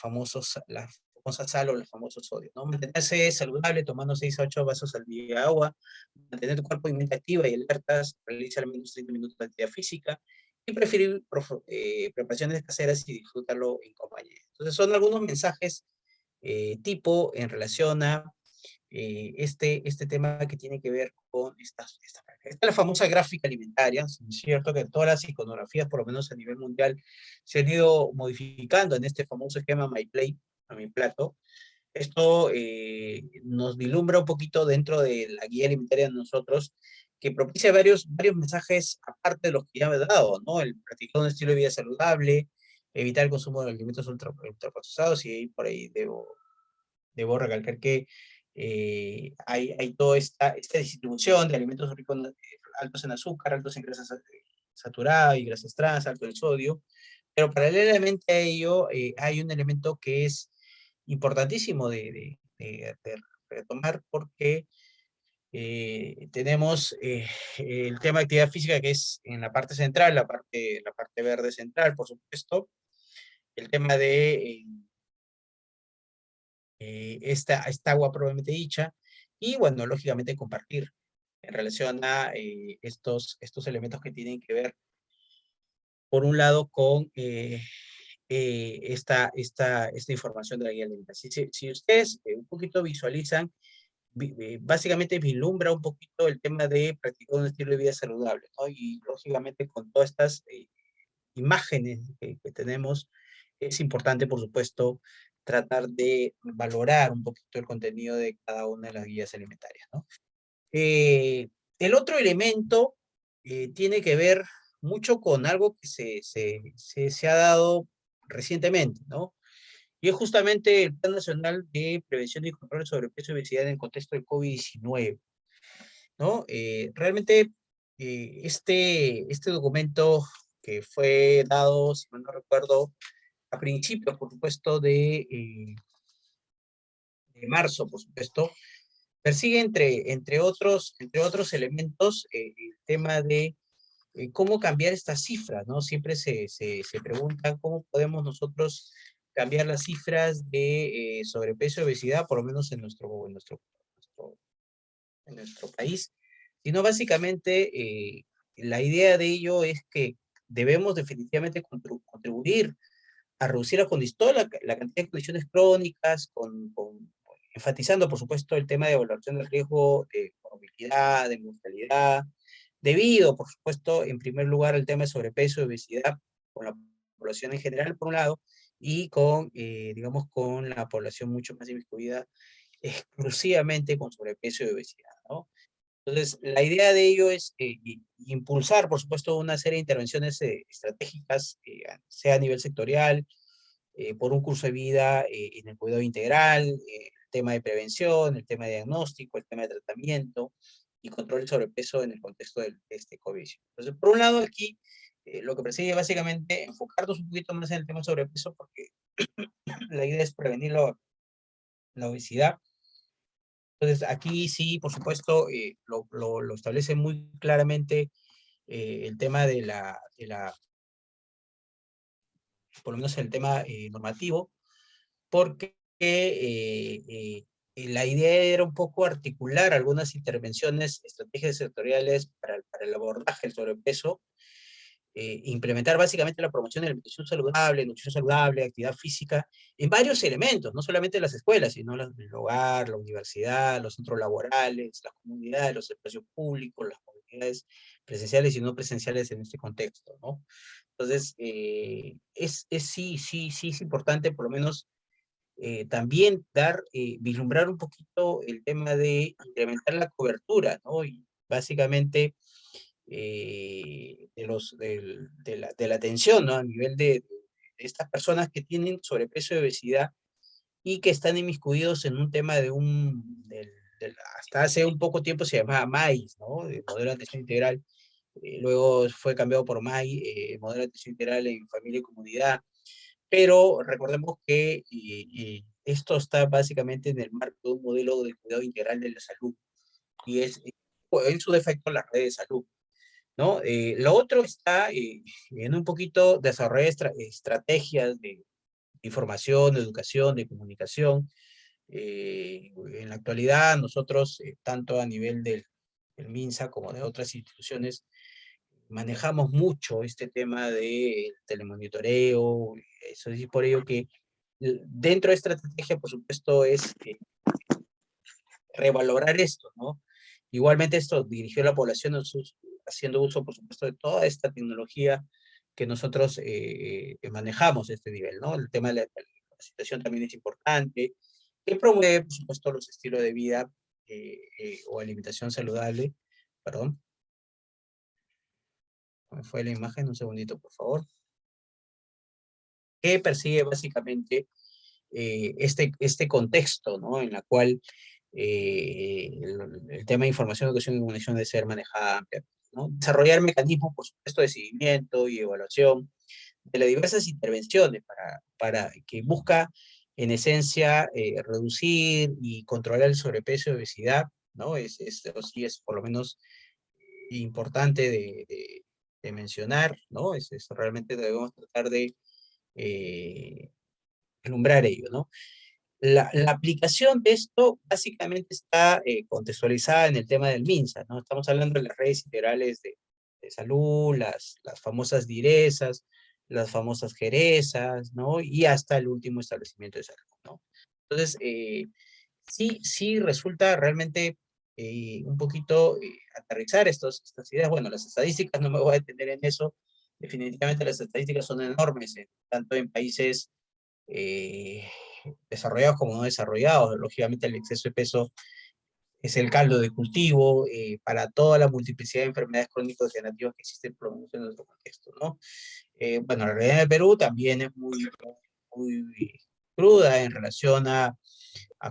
la famosa sal o el famoso sodio, ¿no? Mantenerse saludable tomando 6 a 8 vasos al día de agua, mantener tu cuerpo y mente activa y alertas, realiza al menos 30 minutos de actividad física y preferir preparaciones caseras y disfrutarlo en compañía. Entonces son algunos mensajes tipo en relación a este tema que tiene que ver con esta es la famosa gráfica alimentaria. Es cierto que todas las iconografías, por lo menos a nivel mundial, se han ido modificando en este famoso esquema My Plate, a mi plato. Esto nos vislumbra un poquito dentro de la guía alimentaria de nosotros, que propicia varios mensajes aparte de los que ya me he dado, ¿no? El practicar un estilo de vida saludable, evitar el consumo de alimentos ultraprocesados, y ahí por ahí debo recalcar que hay toda esta distribución de alimentos ricos, altos en azúcar, altos en grasas saturadas y grasas trans, alto en sodio, pero paralelamente a ello hay un elemento que es importantísimo de retomar porque tenemos el tema de actividad física que es en la parte central, la parte verde central, por supuesto, el tema de esta agua probablemente dicha, y bueno, lógicamente compartir en relación a estos elementos que tienen que ver, por un lado, con esta información de la guía alimentaria. Si ustedes un poquito visualizan, básicamente vislumbra un poquito el tema de practicar un estilo de vida saludable, ¿no? Y lógicamente con todas estas imágenes que tenemos, es importante, por supuesto, tratar de valorar un poquito el contenido de cada una de las guías alimentarias, ¿no? El otro elemento tiene que ver mucho con algo que se ha dado recientemente, ¿no? Y es justamente el Plan Nacional de Prevención y Control de Sobrepeso y Obesidad en el contexto del COVID-19, ¿no? Realmente este documento que fue dado, si mal no recuerdo, a principios, por supuesto, de marzo, por supuesto, persigue entre otros elementos el tema de cómo cambiar estas cifras, ¿no? Siempre se preguntan cómo podemos nosotros cambiar las cifras de sobrepeso y obesidad, por lo menos nuestro, en nuestro país, sino básicamente la idea de ello es que debemos definitivamente contribuir a reducir toda la cantidad de condiciones crónicas, enfatizando, por supuesto, el tema de evaluación del riesgo de morbilidad, de mortalidad, debido, por supuesto, en primer lugar, al tema de sobrepeso y obesidad con la población en general, por un lado, y digamos, con la población mucho más inmiscuida exclusivamente con sobrepeso y obesidad, ¿no? Entonces, la idea de ello es impulsar, por supuesto, una serie de intervenciones estratégicas, sea a nivel sectorial, por un curso de vida en el cuidado integral, el tema de prevención, el tema de diagnóstico, el tema de tratamiento y control del sobrepeso en el contexto de este COVID. Entonces, por un lado, aquí lo que persigue básicamente enfocarnos un poquito más en el tema del sobrepeso, porque la idea es prevenir la obesidad. Entonces, aquí sí, por supuesto, lo establece muy claramente el tema por lo menos el tema normativo, porque la idea era un poco articular algunas intervenciones, estrategias sectoriales para el abordaje del sobrepeso, implementar básicamente la promoción de la nutrición saludable, actividad física, en varios elementos, no solamente las escuelas, sino el hogar, la universidad, los centros laborales, las comunidades, los espacios públicos, las comunidades presenciales y no presenciales en este contexto, ¿no? Entonces, sí es importante por lo menos también vislumbrar un poquito el tema de incrementar la cobertura, ¿no? Y básicamente de la atención, ¿no? A nivel de estas personas que tienen sobrepeso y obesidad y que están inmiscuidos en un tema hasta hace un poco tiempo se llamaba MAIS, ¿no? De modelo de atención integral. Luego fue cambiado por MAI, modelo de atención integral en familia y comunidad. Pero recordemos que esto está básicamente en el marco de un modelo de cuidado integral de la salud y es en su defecto la red de salud, ¿no? Lo otro está en un poquito desarrollar estrategias de información, de educación, de comunicación. En la actualidad nosotros, tanto a nivel del MINSA como de otras instituciones, manejamos mucho este tema de telemonitoreo. Eso es por ello que dentro de esta estrategia, por supuesto, es revalorar esto, ¿no? Igualmente esto dirigió a la población haciendo uso, por supuesto, de toda esta tecnología que nosotros manejamos a este nivel, ¿no? El tema de la capacitación también es importante, que promueve, por supuesto, los estilos de vida o alimentación saludable. Perdón, ¿me fue la imagen? Un segundito, por favor. Que persigue básicamente este contexto, ¿no? En la cual el tema de información, educación y comunicación debe ser manejada ampliamente, ¿no? Desarrollar mecanismos, por supuesto, de seguimiento y evaluación de las diversas intervenciones para que busca, en esencia, reducir y controlar el sobrepeso y obesidad, ¿no? Sí es por lo menos importante de mencionar, ¿no? Realmente debemos tratar de vislumbrar ello, ¿no? La aplicación de esto básicamente está contextualizada en el tema del MINSA, ¿no? Estamos hablando de las redes integrales de salud, las famosas DIRESAS, las famosas JERESAS, ¿no? Y hasta el último establecimiento de salud, ¿no? Entonces, sí resulta realmente un poquito aterrizar estas ideas. Bueno, las estadísticas, no me voy a detener en eso, definitivamente las estadísticas son enormes, tanto en países eh, desarrollados como no desarrollados. Lógicamente el exceso de peso es el caldo de cultivo para toda la multiplicidad de enfermedades crónico-degenerativas que existen por lo menos en nuestro contexto, ¿no? Bueno, la realidad de Perú también es muy cruda en relación a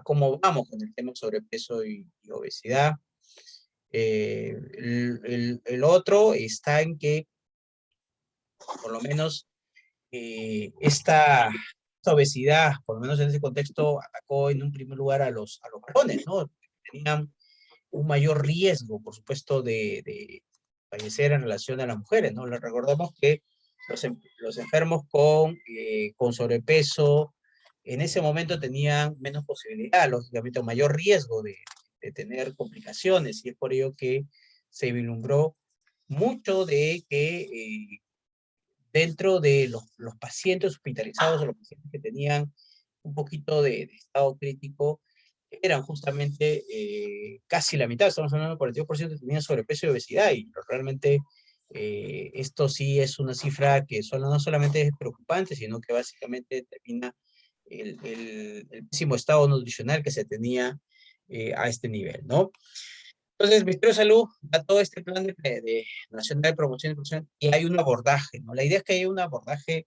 cómo vamos con el tema de sobrepeso y obesidad. El otro está en que, por lo menos, esta obesidad, por lo menos en ese contexto, atacó en un primer lugar a los varones, ¿no? Tenían un mayor riesgo, por supuesto, de fallecer en relación a las mujeres, ¿no? Les recordamos que los enfermos con sobrepeso en ese momento tenían menos posibilidad, lógicamente, un mayor riesgo de tener complicaciones, y es por ello que se vislumbró mucho de que dentro de los pacientes hospitalizados o los pacientes que tenían un poquito de estado crítico, eran justamente casi la mitad, estamos hablando del 42% tenían sobrepeso y obesidad, y realmente esto sí es una cifra que no solamente es preocupante, sino que básicamente determina el pésimo estado nutricional que se tenía a este nivel, ¿no? Entonces, el Ministerio de Salud da todo este plan de nacional de promoción y inclusión y hay un abordaje, ¿no? La idea es que haya un abordaje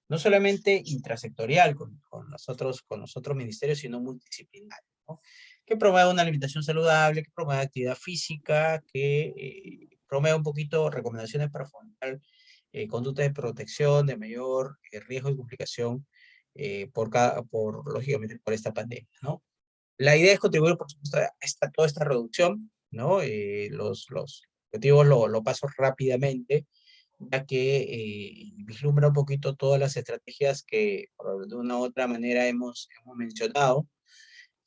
no solamente intrasectorial con los otros ministerios, sino multidisciplinario, ¿no? Que promueva una alimentación saludable, que promueva actividad física, que promueva un poquito recomendaciones para fomentar conductas de protección de mayor riesgo y complicación lógicamente, por esta pandemia, ¿no? La idea es contribuir, por supuesto, a toda esta reducción, ¿no? objetivos lo paso rápidamente, ya que vislumbra un poquito todas las estrategias que de una u otra manera hemos mencionado,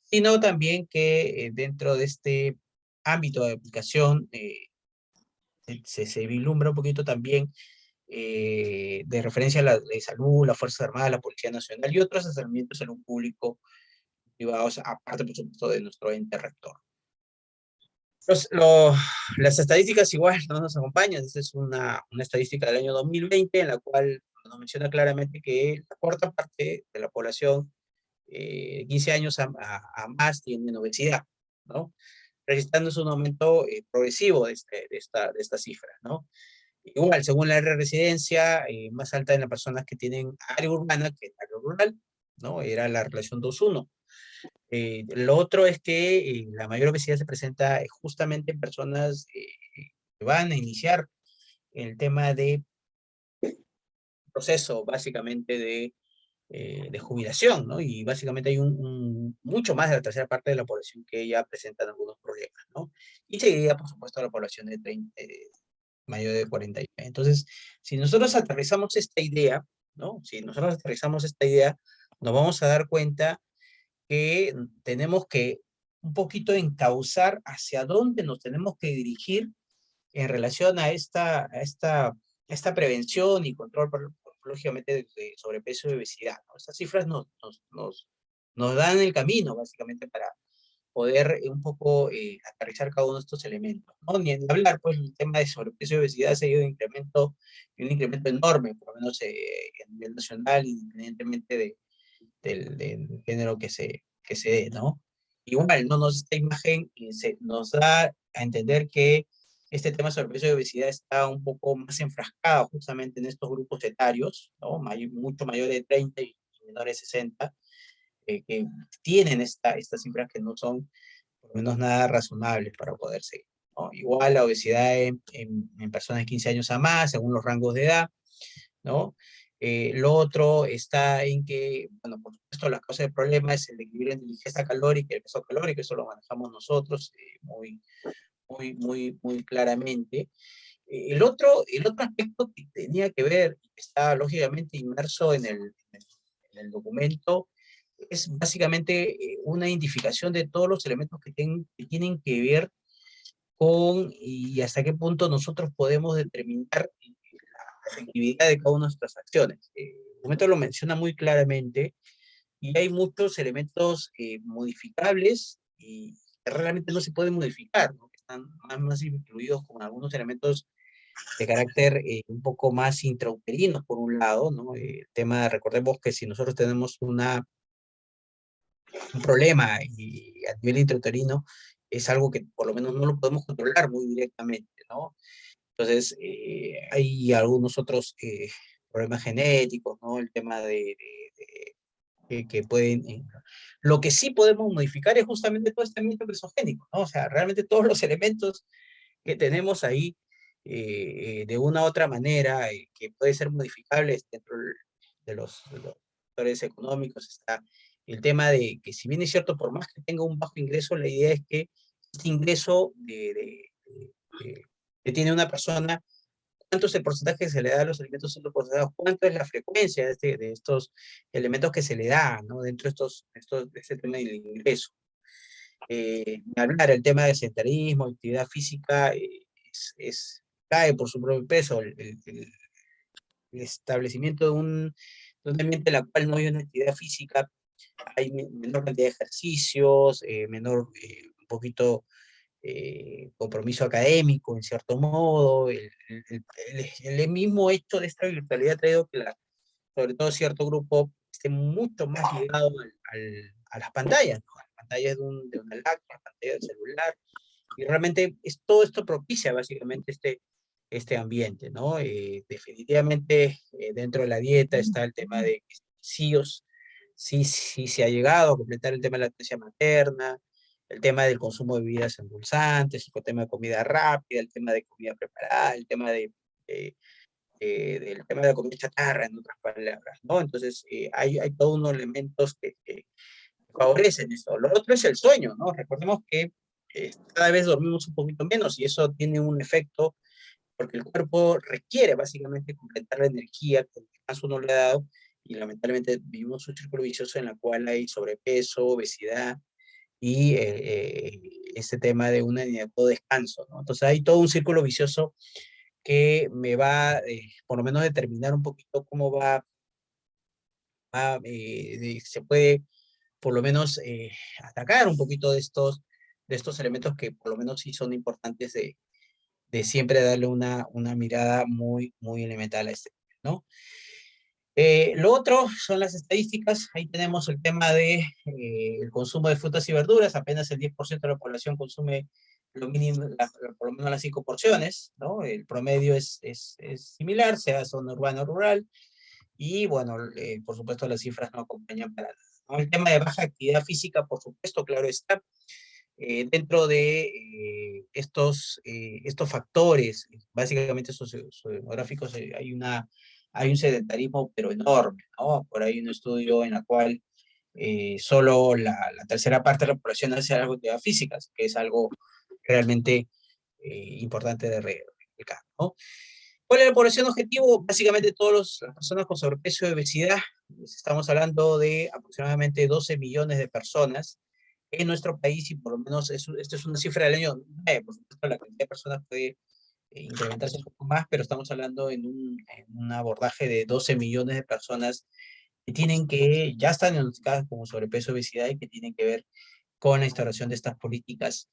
sino también que dentro de este ámbito de aplicación se vislumbra un poquito también de referencia a la de salud, la Fuerza Armada, la Policía Nacional y otros asesoramientos en lo público privados, aparte, por supuesto, de nuestro ente rector. Los, lo- las estadísticas igual no nos acompañan. Esta es una estadística del año 2020 en la cual nos menciona claramente que la cuarta parte de la población 15 años a más tienen obesidad, ¿no? Registrándose un aumento progresivo de esta cifra, ¿no? Igual, según la área de residencia, más alta en las personas que tienen área urbana que en área rural, ¿no? Era la relación 2:1. Lo otro es que la mayor obesidad se presenta justamente en personas que van a iniciar el tema de proceso, básicamente de jubilación, ¿no? Y básicamente hay mucho más de la tercera parte de la población que ya presentan algunos problemas, ¿no? Y seguiría, por supuesto, la población de 30, mayor de 40 años. Entonces, si nosotros aterrizamos esta idea, ¿no? Si nosotros aterrizamos esta idea, nos vamos a dar cuenta que tenemos que un poquito encauzar hacia dónde nos tenemos que dirigir en relación a esta prevención y control, lógicamente, de sobrepeso y obesidad, ¿no? Estas cifras nos dan el camino, básicamente, para poder un poco aterrizar cada uno de estos elementos, ¿no? Ni en hablar, pues, el tema de sobrepeso y obesidad se ha ido un incremento enorme, por lo menos a nivel nacional, independientemente del género que se dé, ¿no? Igual, ¿no? Esta imagen nos da a entender que este tema de sobrepeso y obesidad está un poco más enfrascado justamente en estos grupos etarios, ¿no? Mucho mayores de 30 y menores de 60, que tienen estas cifras que no son, por lo menos, nada razonables para poder seguir, ¿no? Igual la obesidad en personas de 15 años a más, según los rangos de edad, ¿no? Lo otro está en que, bueno, por supuesto, la causa del problema es el equilibrio entre ingesta calórica y el peso calórico, eso lo manejamos nosotros muy claramente. El otro aspecto que tenía que ver, y que está lógicamente inmerso en el documento, es básicamente una identificación de todos los elementos que tienen que ver con y hasta qué punto nosotros podemos determinar la efectividad de cada una de nuestras acciones. El documento lo menciona muy claramente y hay muchos elementos modificables y que realmente no se pueden modificar, ¿no? Que están más incluidos con algunos elementos de carácter un poco más intrauterinos, por un lado, ¿no? El tema, recordemos que si nosotros tenemos un problema y a nivel intrauterino, es algo que por lo menos no lo podemos controlar muy directamente, ¿no? Entonces, hay algunos otros problemas genéticos, ¿no? El tema que pueden... lo que sí podemos modificar es justamente todo este ambiente exogénico, ¿no? O sea, realmente todos los elementos que tenemos ahí, de una u otra manera, que puede ser modificables dentro de los factores económicos, está el tema de que si bien es cierto, por más que tenga un bajo ingreso, la idea es que este ingreso que tiene una persona, cuánto es el porcentaje que se le da a los alimentos ultraprocesados, cuánto es la frecuencia de estos elementos que se le da, ¿no? Dentro de este tema del ingreso. Hablar el tema de sedentarismo, actividad física, cae por su propio peso. El establecimiento de un ambiente en el cual no hay una actividad física, hay menor cantidad de ejercicios, menor, un poquito compromiso académico, en cierto modo. El mismo hecho de esta virtualidad ha traído que, sobre todo, cierto grupo esté mucho más ligado a las pantallas, ¿no? A las pantallas de una laptop, a la pantalla del celular. Y realmente todo esto propicia básicamente este ambiente, ¿no? Definitivamente dentro de la dieta está el tema de que sí se ha llegado a completar el tema de la lactancia materna, el tema del consumo de bebidas endulzantes, el tema de comida rápida, el tema de comida preparada, el tema eh, del tema de la comida chatarra, en otras palabras, ¿no? Entonces, hay todos unos elementos que favorecen esto. Lo otro es el sueño, ¿no? Recordemos que cada vez dormimos un poquito menos y eso tiene un efecto porque el cuerpo requiere básicamente completar la energía que el descanso no le ha dado y lamentablemente vivimos un círculo vicioso en el cual hay sobrepeso, obesidad y ese tema de un inadecuado descanso, ¿no? Entonces hay todo un círculo vicioso que me va, por lo menos, determinar un poquito cómo se puede, por lo menos, atacar un poquito de estos elementos que por lo menos sí son importantes de siempre darle una mirada muy, muy elemental a este, ¿no? Lo otro son las estadísticas. Ahí tenemos el tema de el consumo de frutas y verduras. Apenas el 10% de la población consume lo mínimo, por lo menos las 5 porciones, ¿no? El promedio es similar, sea zona urbana o rural. Y bueno, por supuesto las cifras no acompañan para nada, ¿no? El tema de baja actividad física, por supuesto, claro está. Dentro de estos factores, básicamente sociodemográficos, hay un sedentarismo pero enorme, ¿no? Por ahí un estudio en la cual solo la tercera parte de la población hace algo de actividad física, que es algo realmente importante de recalcar, ¿no? ¿Cuál es la población objetivo? Básicamente todas las personas con sobrepeso y obesidad. Estamos hablando de aproximadamente 12 millones de personas en nuestro país y por lo menos esto es una cifra del año 2009. Por supuesto, la cantidad de personas puede incrementarse un poco más, pero estamos hablando en un abordaje de 12 millones de personas que ya están diagnosticadas como sobrepeso y obesidad y que tienen que ver con la instauración de estas políticas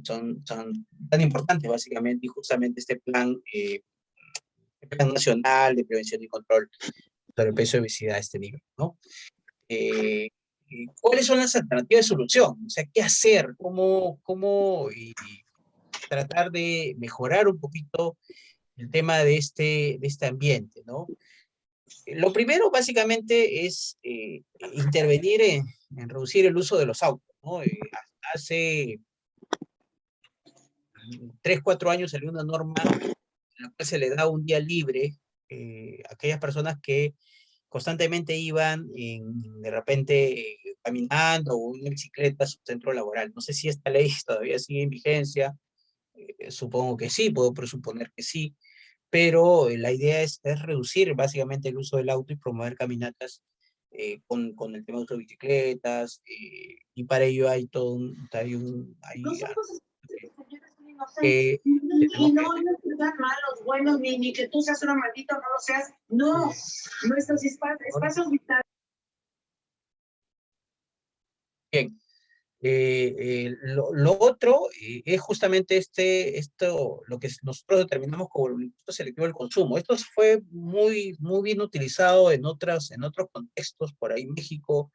son tan importantes básicamente y justamente este plan nacional de prevención y control sobre el peso y obesidad a este nivel, ¿no? Eh, ¿Cuáles son las alternativas de solución? O sea, ¿qué hacer? ¿Cómo tratar de mejorar un poquito el tema de este ambiente, ¿no? Lo primero, básicamente, es intervenir en reducir el uso de los autos, ¿no? Hace 3, 4 años salió una norma en la cual se le da un día libre a aquellas personas que constantemente iban de repente caminando o en bicicleta a su centro laboral. No sé si esta ley todavía sigue en vigencia, supongo que sí, puedo presuponer que sí, pero la idea es reducir básicamente el uso del auto y promover caminatas con el tema de uso de bicicletas, y para ello hay todo Nosotros que y tenemos no que sean malos, buenos, ni que tú seas una maldita o no lo seas. No, nuestros espacios vitales. bien. Lo otro es justamente lo que nosotros determinamos como el impuesto selectivo del consumo. Esto fue muy, muy bien utilizado en otros contextos. Por ahí México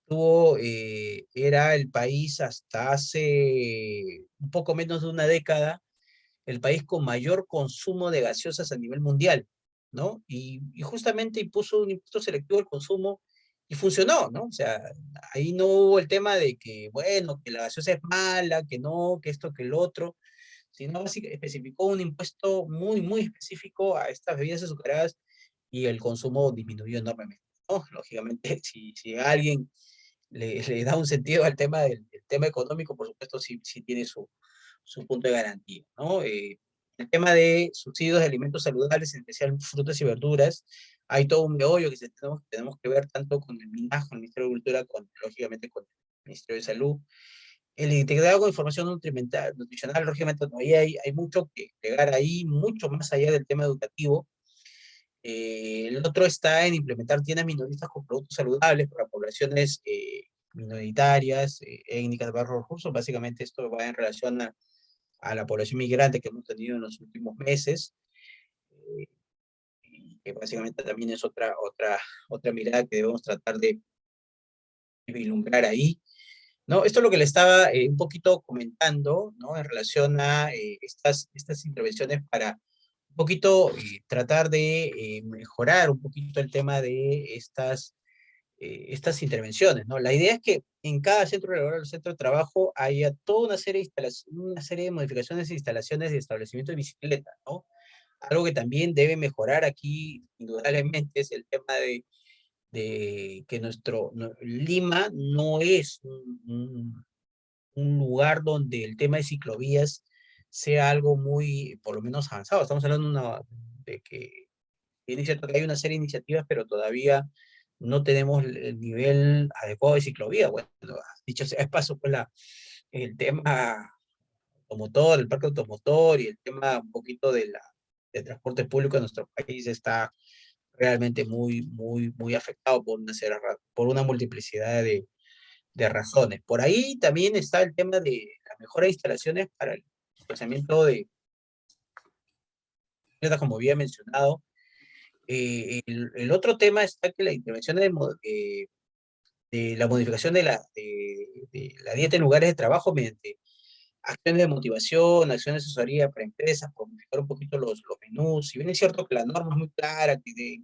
era el país hasta hace un poco menos de una década, el país con mayor consumo de gaseosas a nivel mundial, ¿no? Y justamente impuso un impuesto selectivo al consumo y funcionó, ¿no? O sea, ahí no hubo el tema de que, bueno, que la gaseosa es mala, que no, que esto, que el otro, sino básicamente especificó un impuesto muy, muy específico a estas bebidas azucaradas y el consumo disminuyó enormemente, ¿no? Lógicamente, si a alguien le da un sentido al tema del tema económico, por supuesto, sí tiene su punto de garantía, ¿no? El tema de subsidios de alimentos saludables, en especial frutas y verduras, hay todo un meollo que tenemos que ver tanto con el MINAJ, con el Ministerio de Agricultura, lógicamente con el Ministerio de Salud. El integrado con información nutricional, lógicamente, no, hay mucho que llegar ahí, mucho más allá del tema educativo. El otro está en implementar tiendas minoristas con productos saludables para poblaciones minoritarias, étnicas de bajos recursos. Básicamente esto va en relación a la población migrante que hemos tenido en los últimos meses, eh, y que básicamente también es otra mirada que debemos tratar de vislumbrar ahí, ¿no? Esto es lo que le estaba un poquito comentando, ¿no? En relación a estas intervenciones para un poquito tratar de mejorar un poquito el tema de estas intervenciones, ¿no? La idea es que en cada centro laboral, centro de trabajo, haya toda una serie de modificaciones e instalaciones de establecimiento de bicicleta, ¿no? Algo que también debe mejorar aquí, indudablemente, es el tema de que Lima no es un lugar donde el tema de ciclovías sea algo muy, por lo menos avanzado. Estamos hablando de que hay una serie de iniciativas, pero todavía no tenemos el nivel adecuado de ciclovía. Bueno, dicho sea de paso, pues el tema automotor, el parque automotor y el tema un poquito de transporte público en nuestro país está realmente muy afectado por por una multiplicidad de razones. Por ahí también está el tema de la mejora de instalaciones para el desplazamiento como había mencionado. El otro tema está que la intervención de la modificación de la dieta en lugares de trabajo mediante acciones de motivación, acciones de asesoría para empresas, por modificar un poquito los menús. Si bien es cierto que la norma es muy clara, que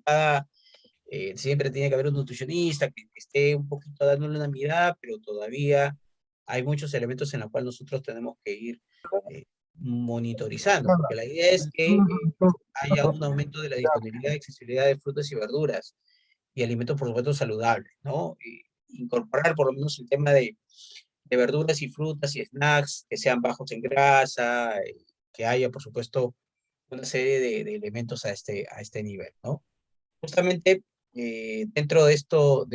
siempre tiene que haber un nutricionista que esté un poquito dándole una mirada, pero todavía hay muchos elementos en los cuales nosotros tenemos que ir eh, monitorizando, porque la idea es que haya un aumento de la disponibilidad y accesibilidad de frutas y verduras y alimentos, por supuesto, saludables, ¿no? Incorporar por lo menos el tema de verduras y frutas y snacks que sean bajos en grasa, que haya, por supuesto, una serie de elementos a este nivel, ¿no? Justamente dentro de estos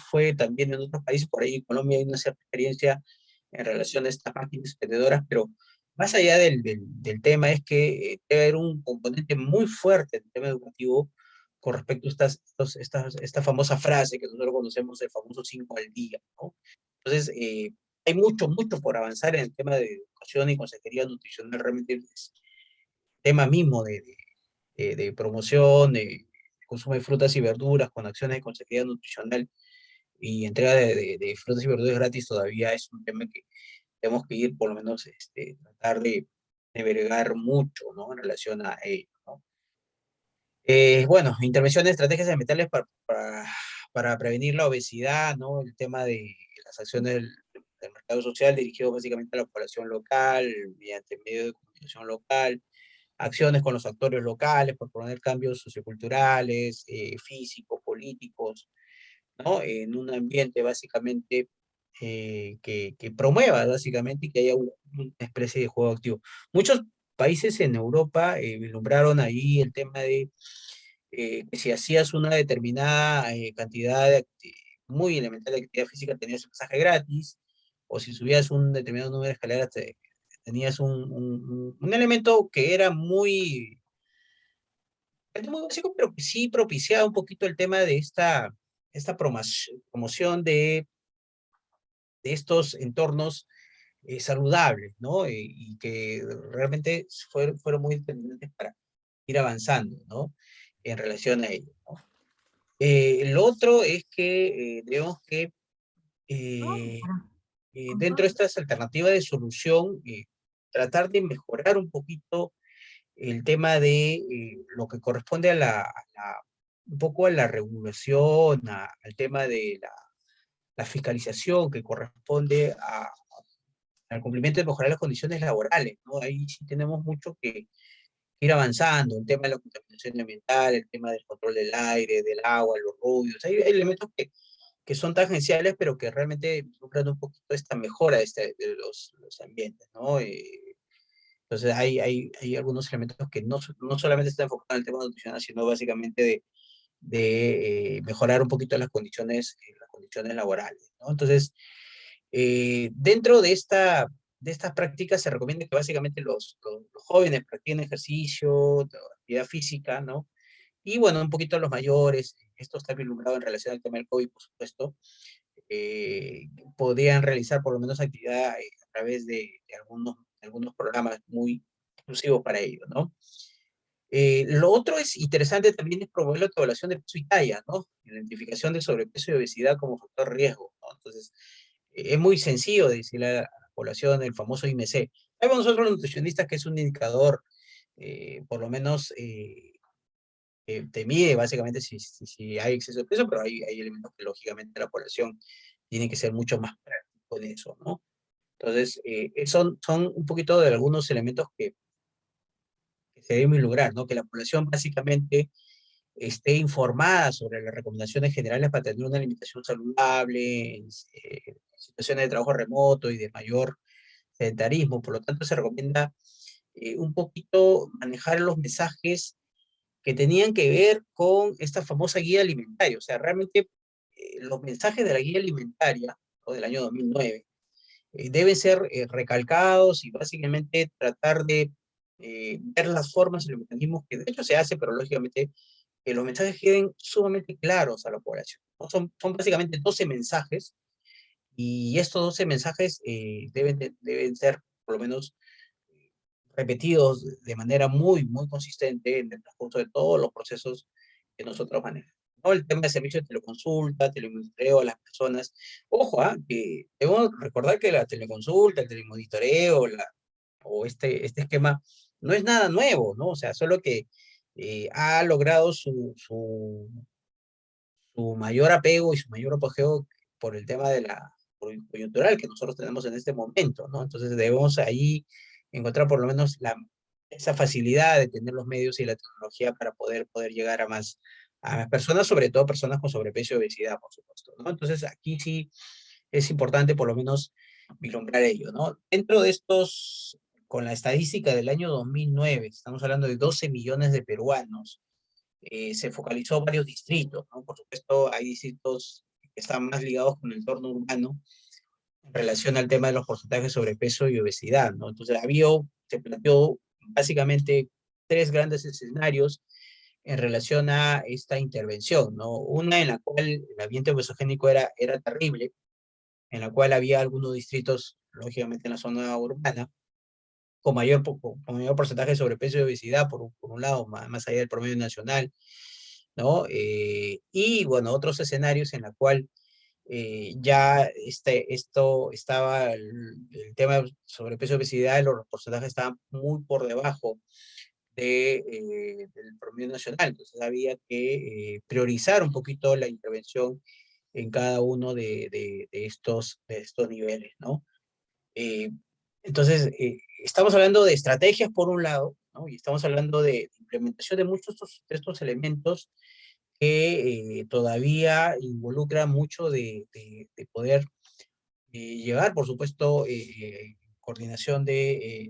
fue también en otros países, por ahí en Colombia hay una cierta experiencia en relación a estas máquinas expendedoras, pero más allá del tema es que debe haber un componente muy fuerte en el tema educativo con respecto a esta famosa frase que nosotros conocemos, el famoso 5 al día, ¿no? Entonces, hay mucho por avanzar en el tema de educación y consejería nutricional, realmente es tema mismo de promoción, de consumo de frutas y verduras con acciones de consejería nutricional y entrega de frutas y verduras gratis todavía es un tema que tenemos que ir por lo menos tratar de bregar mucho, ¿no? En relación a ello, ¿no? Bueno, intervención de estrategias ambientales para prevenir la obesidad, ¿no? El tema de las acciones del mercado social dirigido básicamente a la población local, mediante medios de comunicación local, acciones con los actores locales, por proponer cambios socioculturales, físicos, políticos, ¿no? En un ambiente básicamente que promueva básicamente y que haya una especie de juego activo. Muchos países en Europa vislumbraron ahí el tema de que si hacías una determinada cantidad muy elemental de actividad física tenías un pasaje gratis, o si subías un determinado número de escaleras tenías un elemento que era muy básico, pero que sí propiciaba un poquito el tema de esta promoción de estos entornos saludables, ¿no? Y que realmente fueron muy determinantes para ir avanzando, ¿no? En relación a ello, ¿no? El otro es que vemos que eh, dentro de estas alternativas de solución, tratar de mejorar un poquito el tema de lo que corresponde un poco a la regulación, al tema de la fiscalización que corresponde al cumplimiento de mejorar las condiciones laborales, ¿no? Ahí sí tenemos mucho que ir avanzando, el tema de la contaminación ambiental, el tema del control del aire, del agua, los ruidos, hay elementos que son tangenciales, pero que realmente involucran un poquito esta mejora de los ambientes, ¿no? Entonces hay algunos elementos que no solamente están enfocados en el tema nutricional, sino básicamente de mejorar un poquito las condiciones laborales, ¿no? Entonces, dentro de estas prácticas se recomienda que básicamente los jóvenes practiquen ejercicio, actividad física, ¿no? Y bueno, un poquito los mayores, esto está vislumbrado en relación al tema del COVID, por supuesto, podrían realizar por lo menos actividad a través de algunos programas muy exclusivos para ello, ¿no? Lo otro es interesante también es promover la autoevaluación de peso y talla, ¿no? Identificación de sobrepeso y obesidad como factor de riesgo, ¿no? Entonces, es muy sencillo decirle a la población el famoso IMC. Sabemos nosotros los nutricionistas que es un indicador, por lo menos, te mide básicamente si hay exceso de peso, pero hay elementos que lógicamente la población tiene que ser mucho más práctico en eso, ¿no? Entonces, son un poquito de algunos elementos que se deben lograr, ¿no? Que la población básicamente esté informada sobre las recomendaciones generales para tener una alimentación saludable, en situaciones de trabajo remoto y de mayor sedentarismo. Por lo tanto, se recomienda un poquito manejar los mensajes que tenían que ver con esta famosa guía alimentaria. O sea, realmente los mensajes de la guía alimentaria, o del año 2009, deben ser recalcados y básicamente tratar de ver las formas y los mecanismos que de hecho se hace, pero lógicamente que los mensajes queden sumamente claros a la población, ¿no? Son básicamente 12 mensajes y estos 12 mensajes deben ser por lo menos repetidos de manera muy consistente en el transcurso de todos los procesos que nosotros manejamos, ¿no? El tema de servicio de teleconsulta, telemonitoreo a las personas. Ojo, que debemos recordar que la teleconsulta, el telemonitoreo, o este esquema no es nada nuevo, ¿no? O sea, solo que ha logrado su mayor apego y su mayor apogeo por el tema de la coyuntural que nosotros tenemos en este momento, ¿no? Entonces debemos ahí encontrar por lo menos esa facilidad de tener los medios y la tecnología para poder llegar a más personas, sobre todo personas con sobrepeso y obesidad, por supuesto, ¿no? Entonces aquí sí es importante por lo menos vislumbrar ello, ¿no? Dentro de estos, con la estadística del año 2009, estamos hablando de 12 millones de peruanos, se focalizó varios distritos, ¿no? Por supuesto, hay distritos que están más ligados con el entorno urbano en relación al tema de los porcentajes de sobrepeso y obesidad, ¿no? Entonces, se planteó básicamente tres grandes escenarios en relación a esta intervención, ¿no? Una en la cual el ambiente obesogénico era terrible, en la cual había algunos distritos, lógicamente en la zona urbana, con mayor porcentaje de sobrepeso y obesidad, por un lado, más allá del promedio nacional, ¿no? Y bueno, otros escenarios en la cual ya esto estaba, el tema de sobrepeso y obesidad, los porcentajes estaban muy por debajo del promedio nacional, entonces había que priorizar un poquito la intervención en cada uno de estos niveles, ¿no? Eh, entonces, estamos hablando de estrategias por un lado, ¿no? Y estamos hablando de implementación de muchos de estos elementos que todavía involucra mucho de poder llevar, por supuesto, coordinación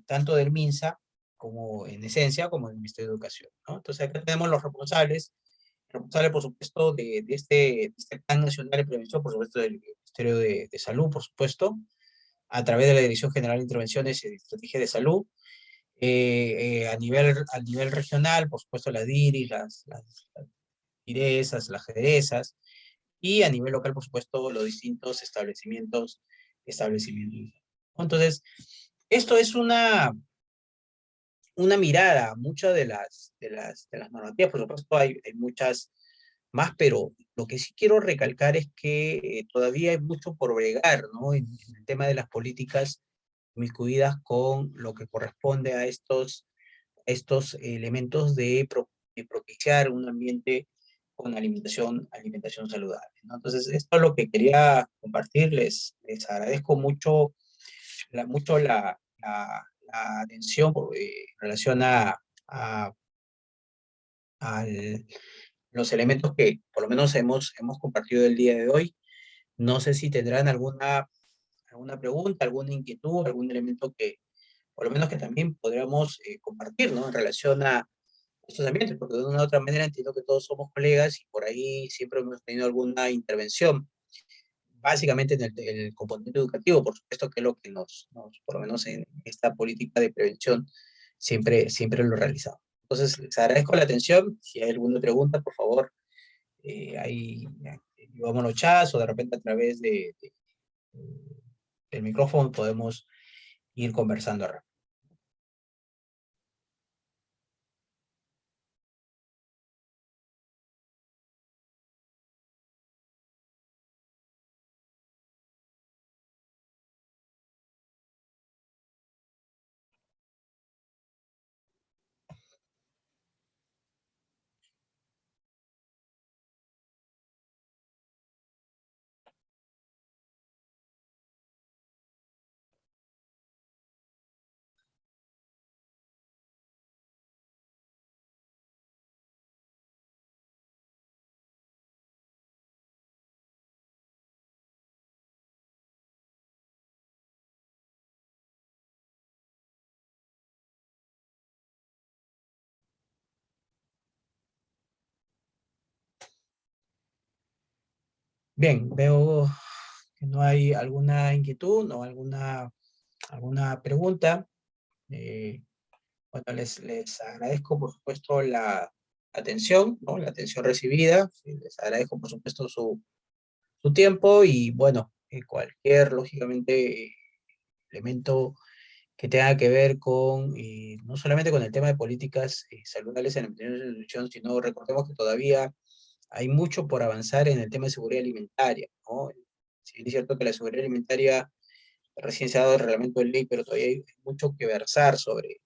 tanto del MINSA como en esencia, como del Ministerio de Educación, ¿no? Entonces acá tenemos los responsables, por supuesto, de este Plan Nacional de Prevención, por supuesto, del Ministerio de Salud, por supuesto, a través de la Dirección General de Intervenciones y de Estrategia de Salud, a nivel regional, por supuesto, la DIRI, las IRESAS, las GERESAS, y a nivel local, por supuesto, los distintos establecimientos. Entonces, esto es una mirada, muchas de las normativas, por supuesto, hay muchas más, pero lo que sí quiero recalcar es que todavía hay mucho por bregar, ¿no? En el tema de las políticas inmiscuidas con lo que corresponde a estos elementos de propiciar un ambiente con alimentación saludable, ¿no? Entonces, esto es lo que quería compartirles. Les agradezco mucho la atención en relación a- al- los elementos que por lo menos hemos compartido el día de hoy. No sé si tendrán alguna pregunta, alguna inquietud, algún elemento que por lo menos que también podríamos compartir, ¿no? En relación a estos ambientes, porque de una u otra manera entiendo que todos somos colegas y por ahí siempre hemos tenido alguna intervención, básicamente en el componente educativo, por supuesto que es lo que por lo menos en esta política de prevención, siempre lo realizamos. Entonces, les agradezco la atención. Si hay alguna pregunta, por favor, ahí vámonos chats o de repente a través del micrófono podemos ir conversando. Bien, veo que no hay alguna inquietud o alguna pregunta. Eh, bueno, les agradezco, por supuesto, la atención, ¿no? La atención recibida. Les agradezco, por supuesto, su tiempo y, bueno, cualquier, lógicamente, elemento que tenga que ver con, no solamente con el tema de políticas saludables en la nutrición, sino recordemos que todavía hay mucho por avanzar en el tema de seguridad alimentaria, ¿no? Si bien es cierto que la seguridad alimentaria recién se ha dado el reglamento de ley, pero todavía hay mucho que versar sobre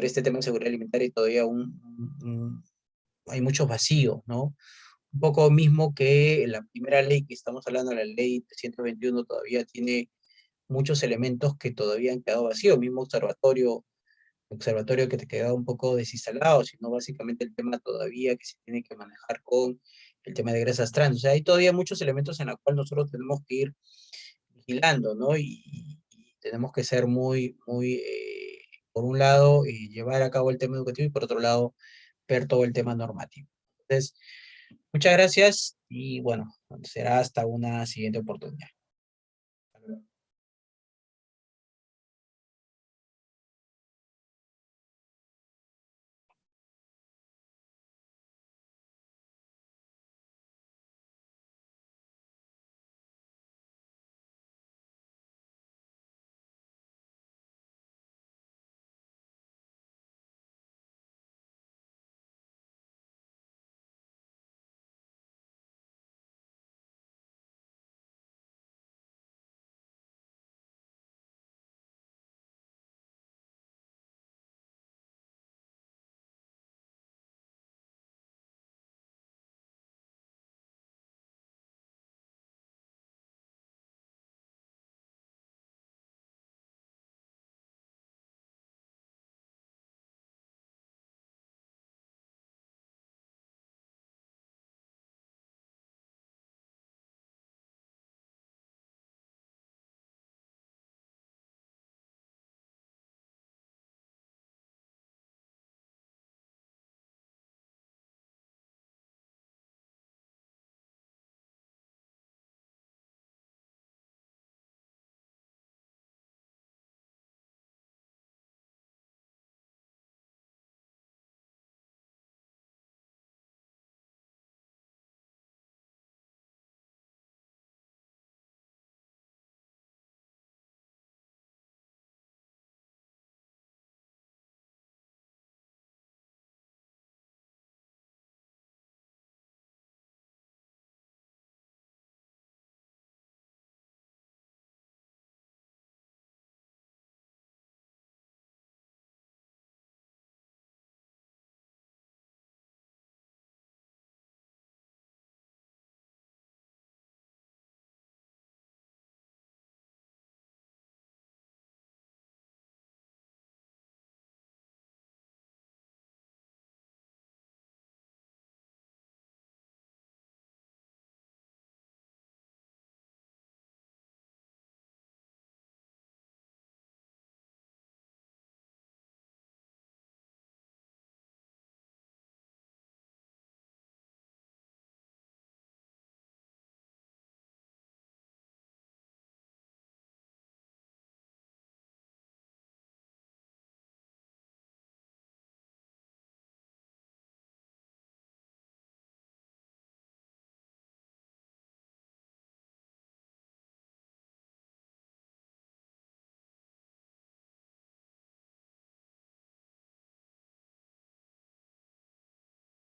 este tema de seguridad alimentaria y todavía hay muchos vacíos, ¿no? Un poco mismo que la primera ley que estamos hablando, la ley 321, todavía tiene muchos elementos que todavía han quedado vacíos, mismo observatorio que te queda un poco desinstalado, sino básicamente el tema todavía que se tiene que manejar con el tema de grasas trans. O sea, hay todavía muchos elementos en los cuales nosotros tenemos que ir vigilando, ¿no? Y tenemos que ser por un lado, llevar a cabo el tema educativo y por otro lado, ver todo el tema normativo. Entonces, muchas gracias y bueno, será hasta una siguiente oportunidad.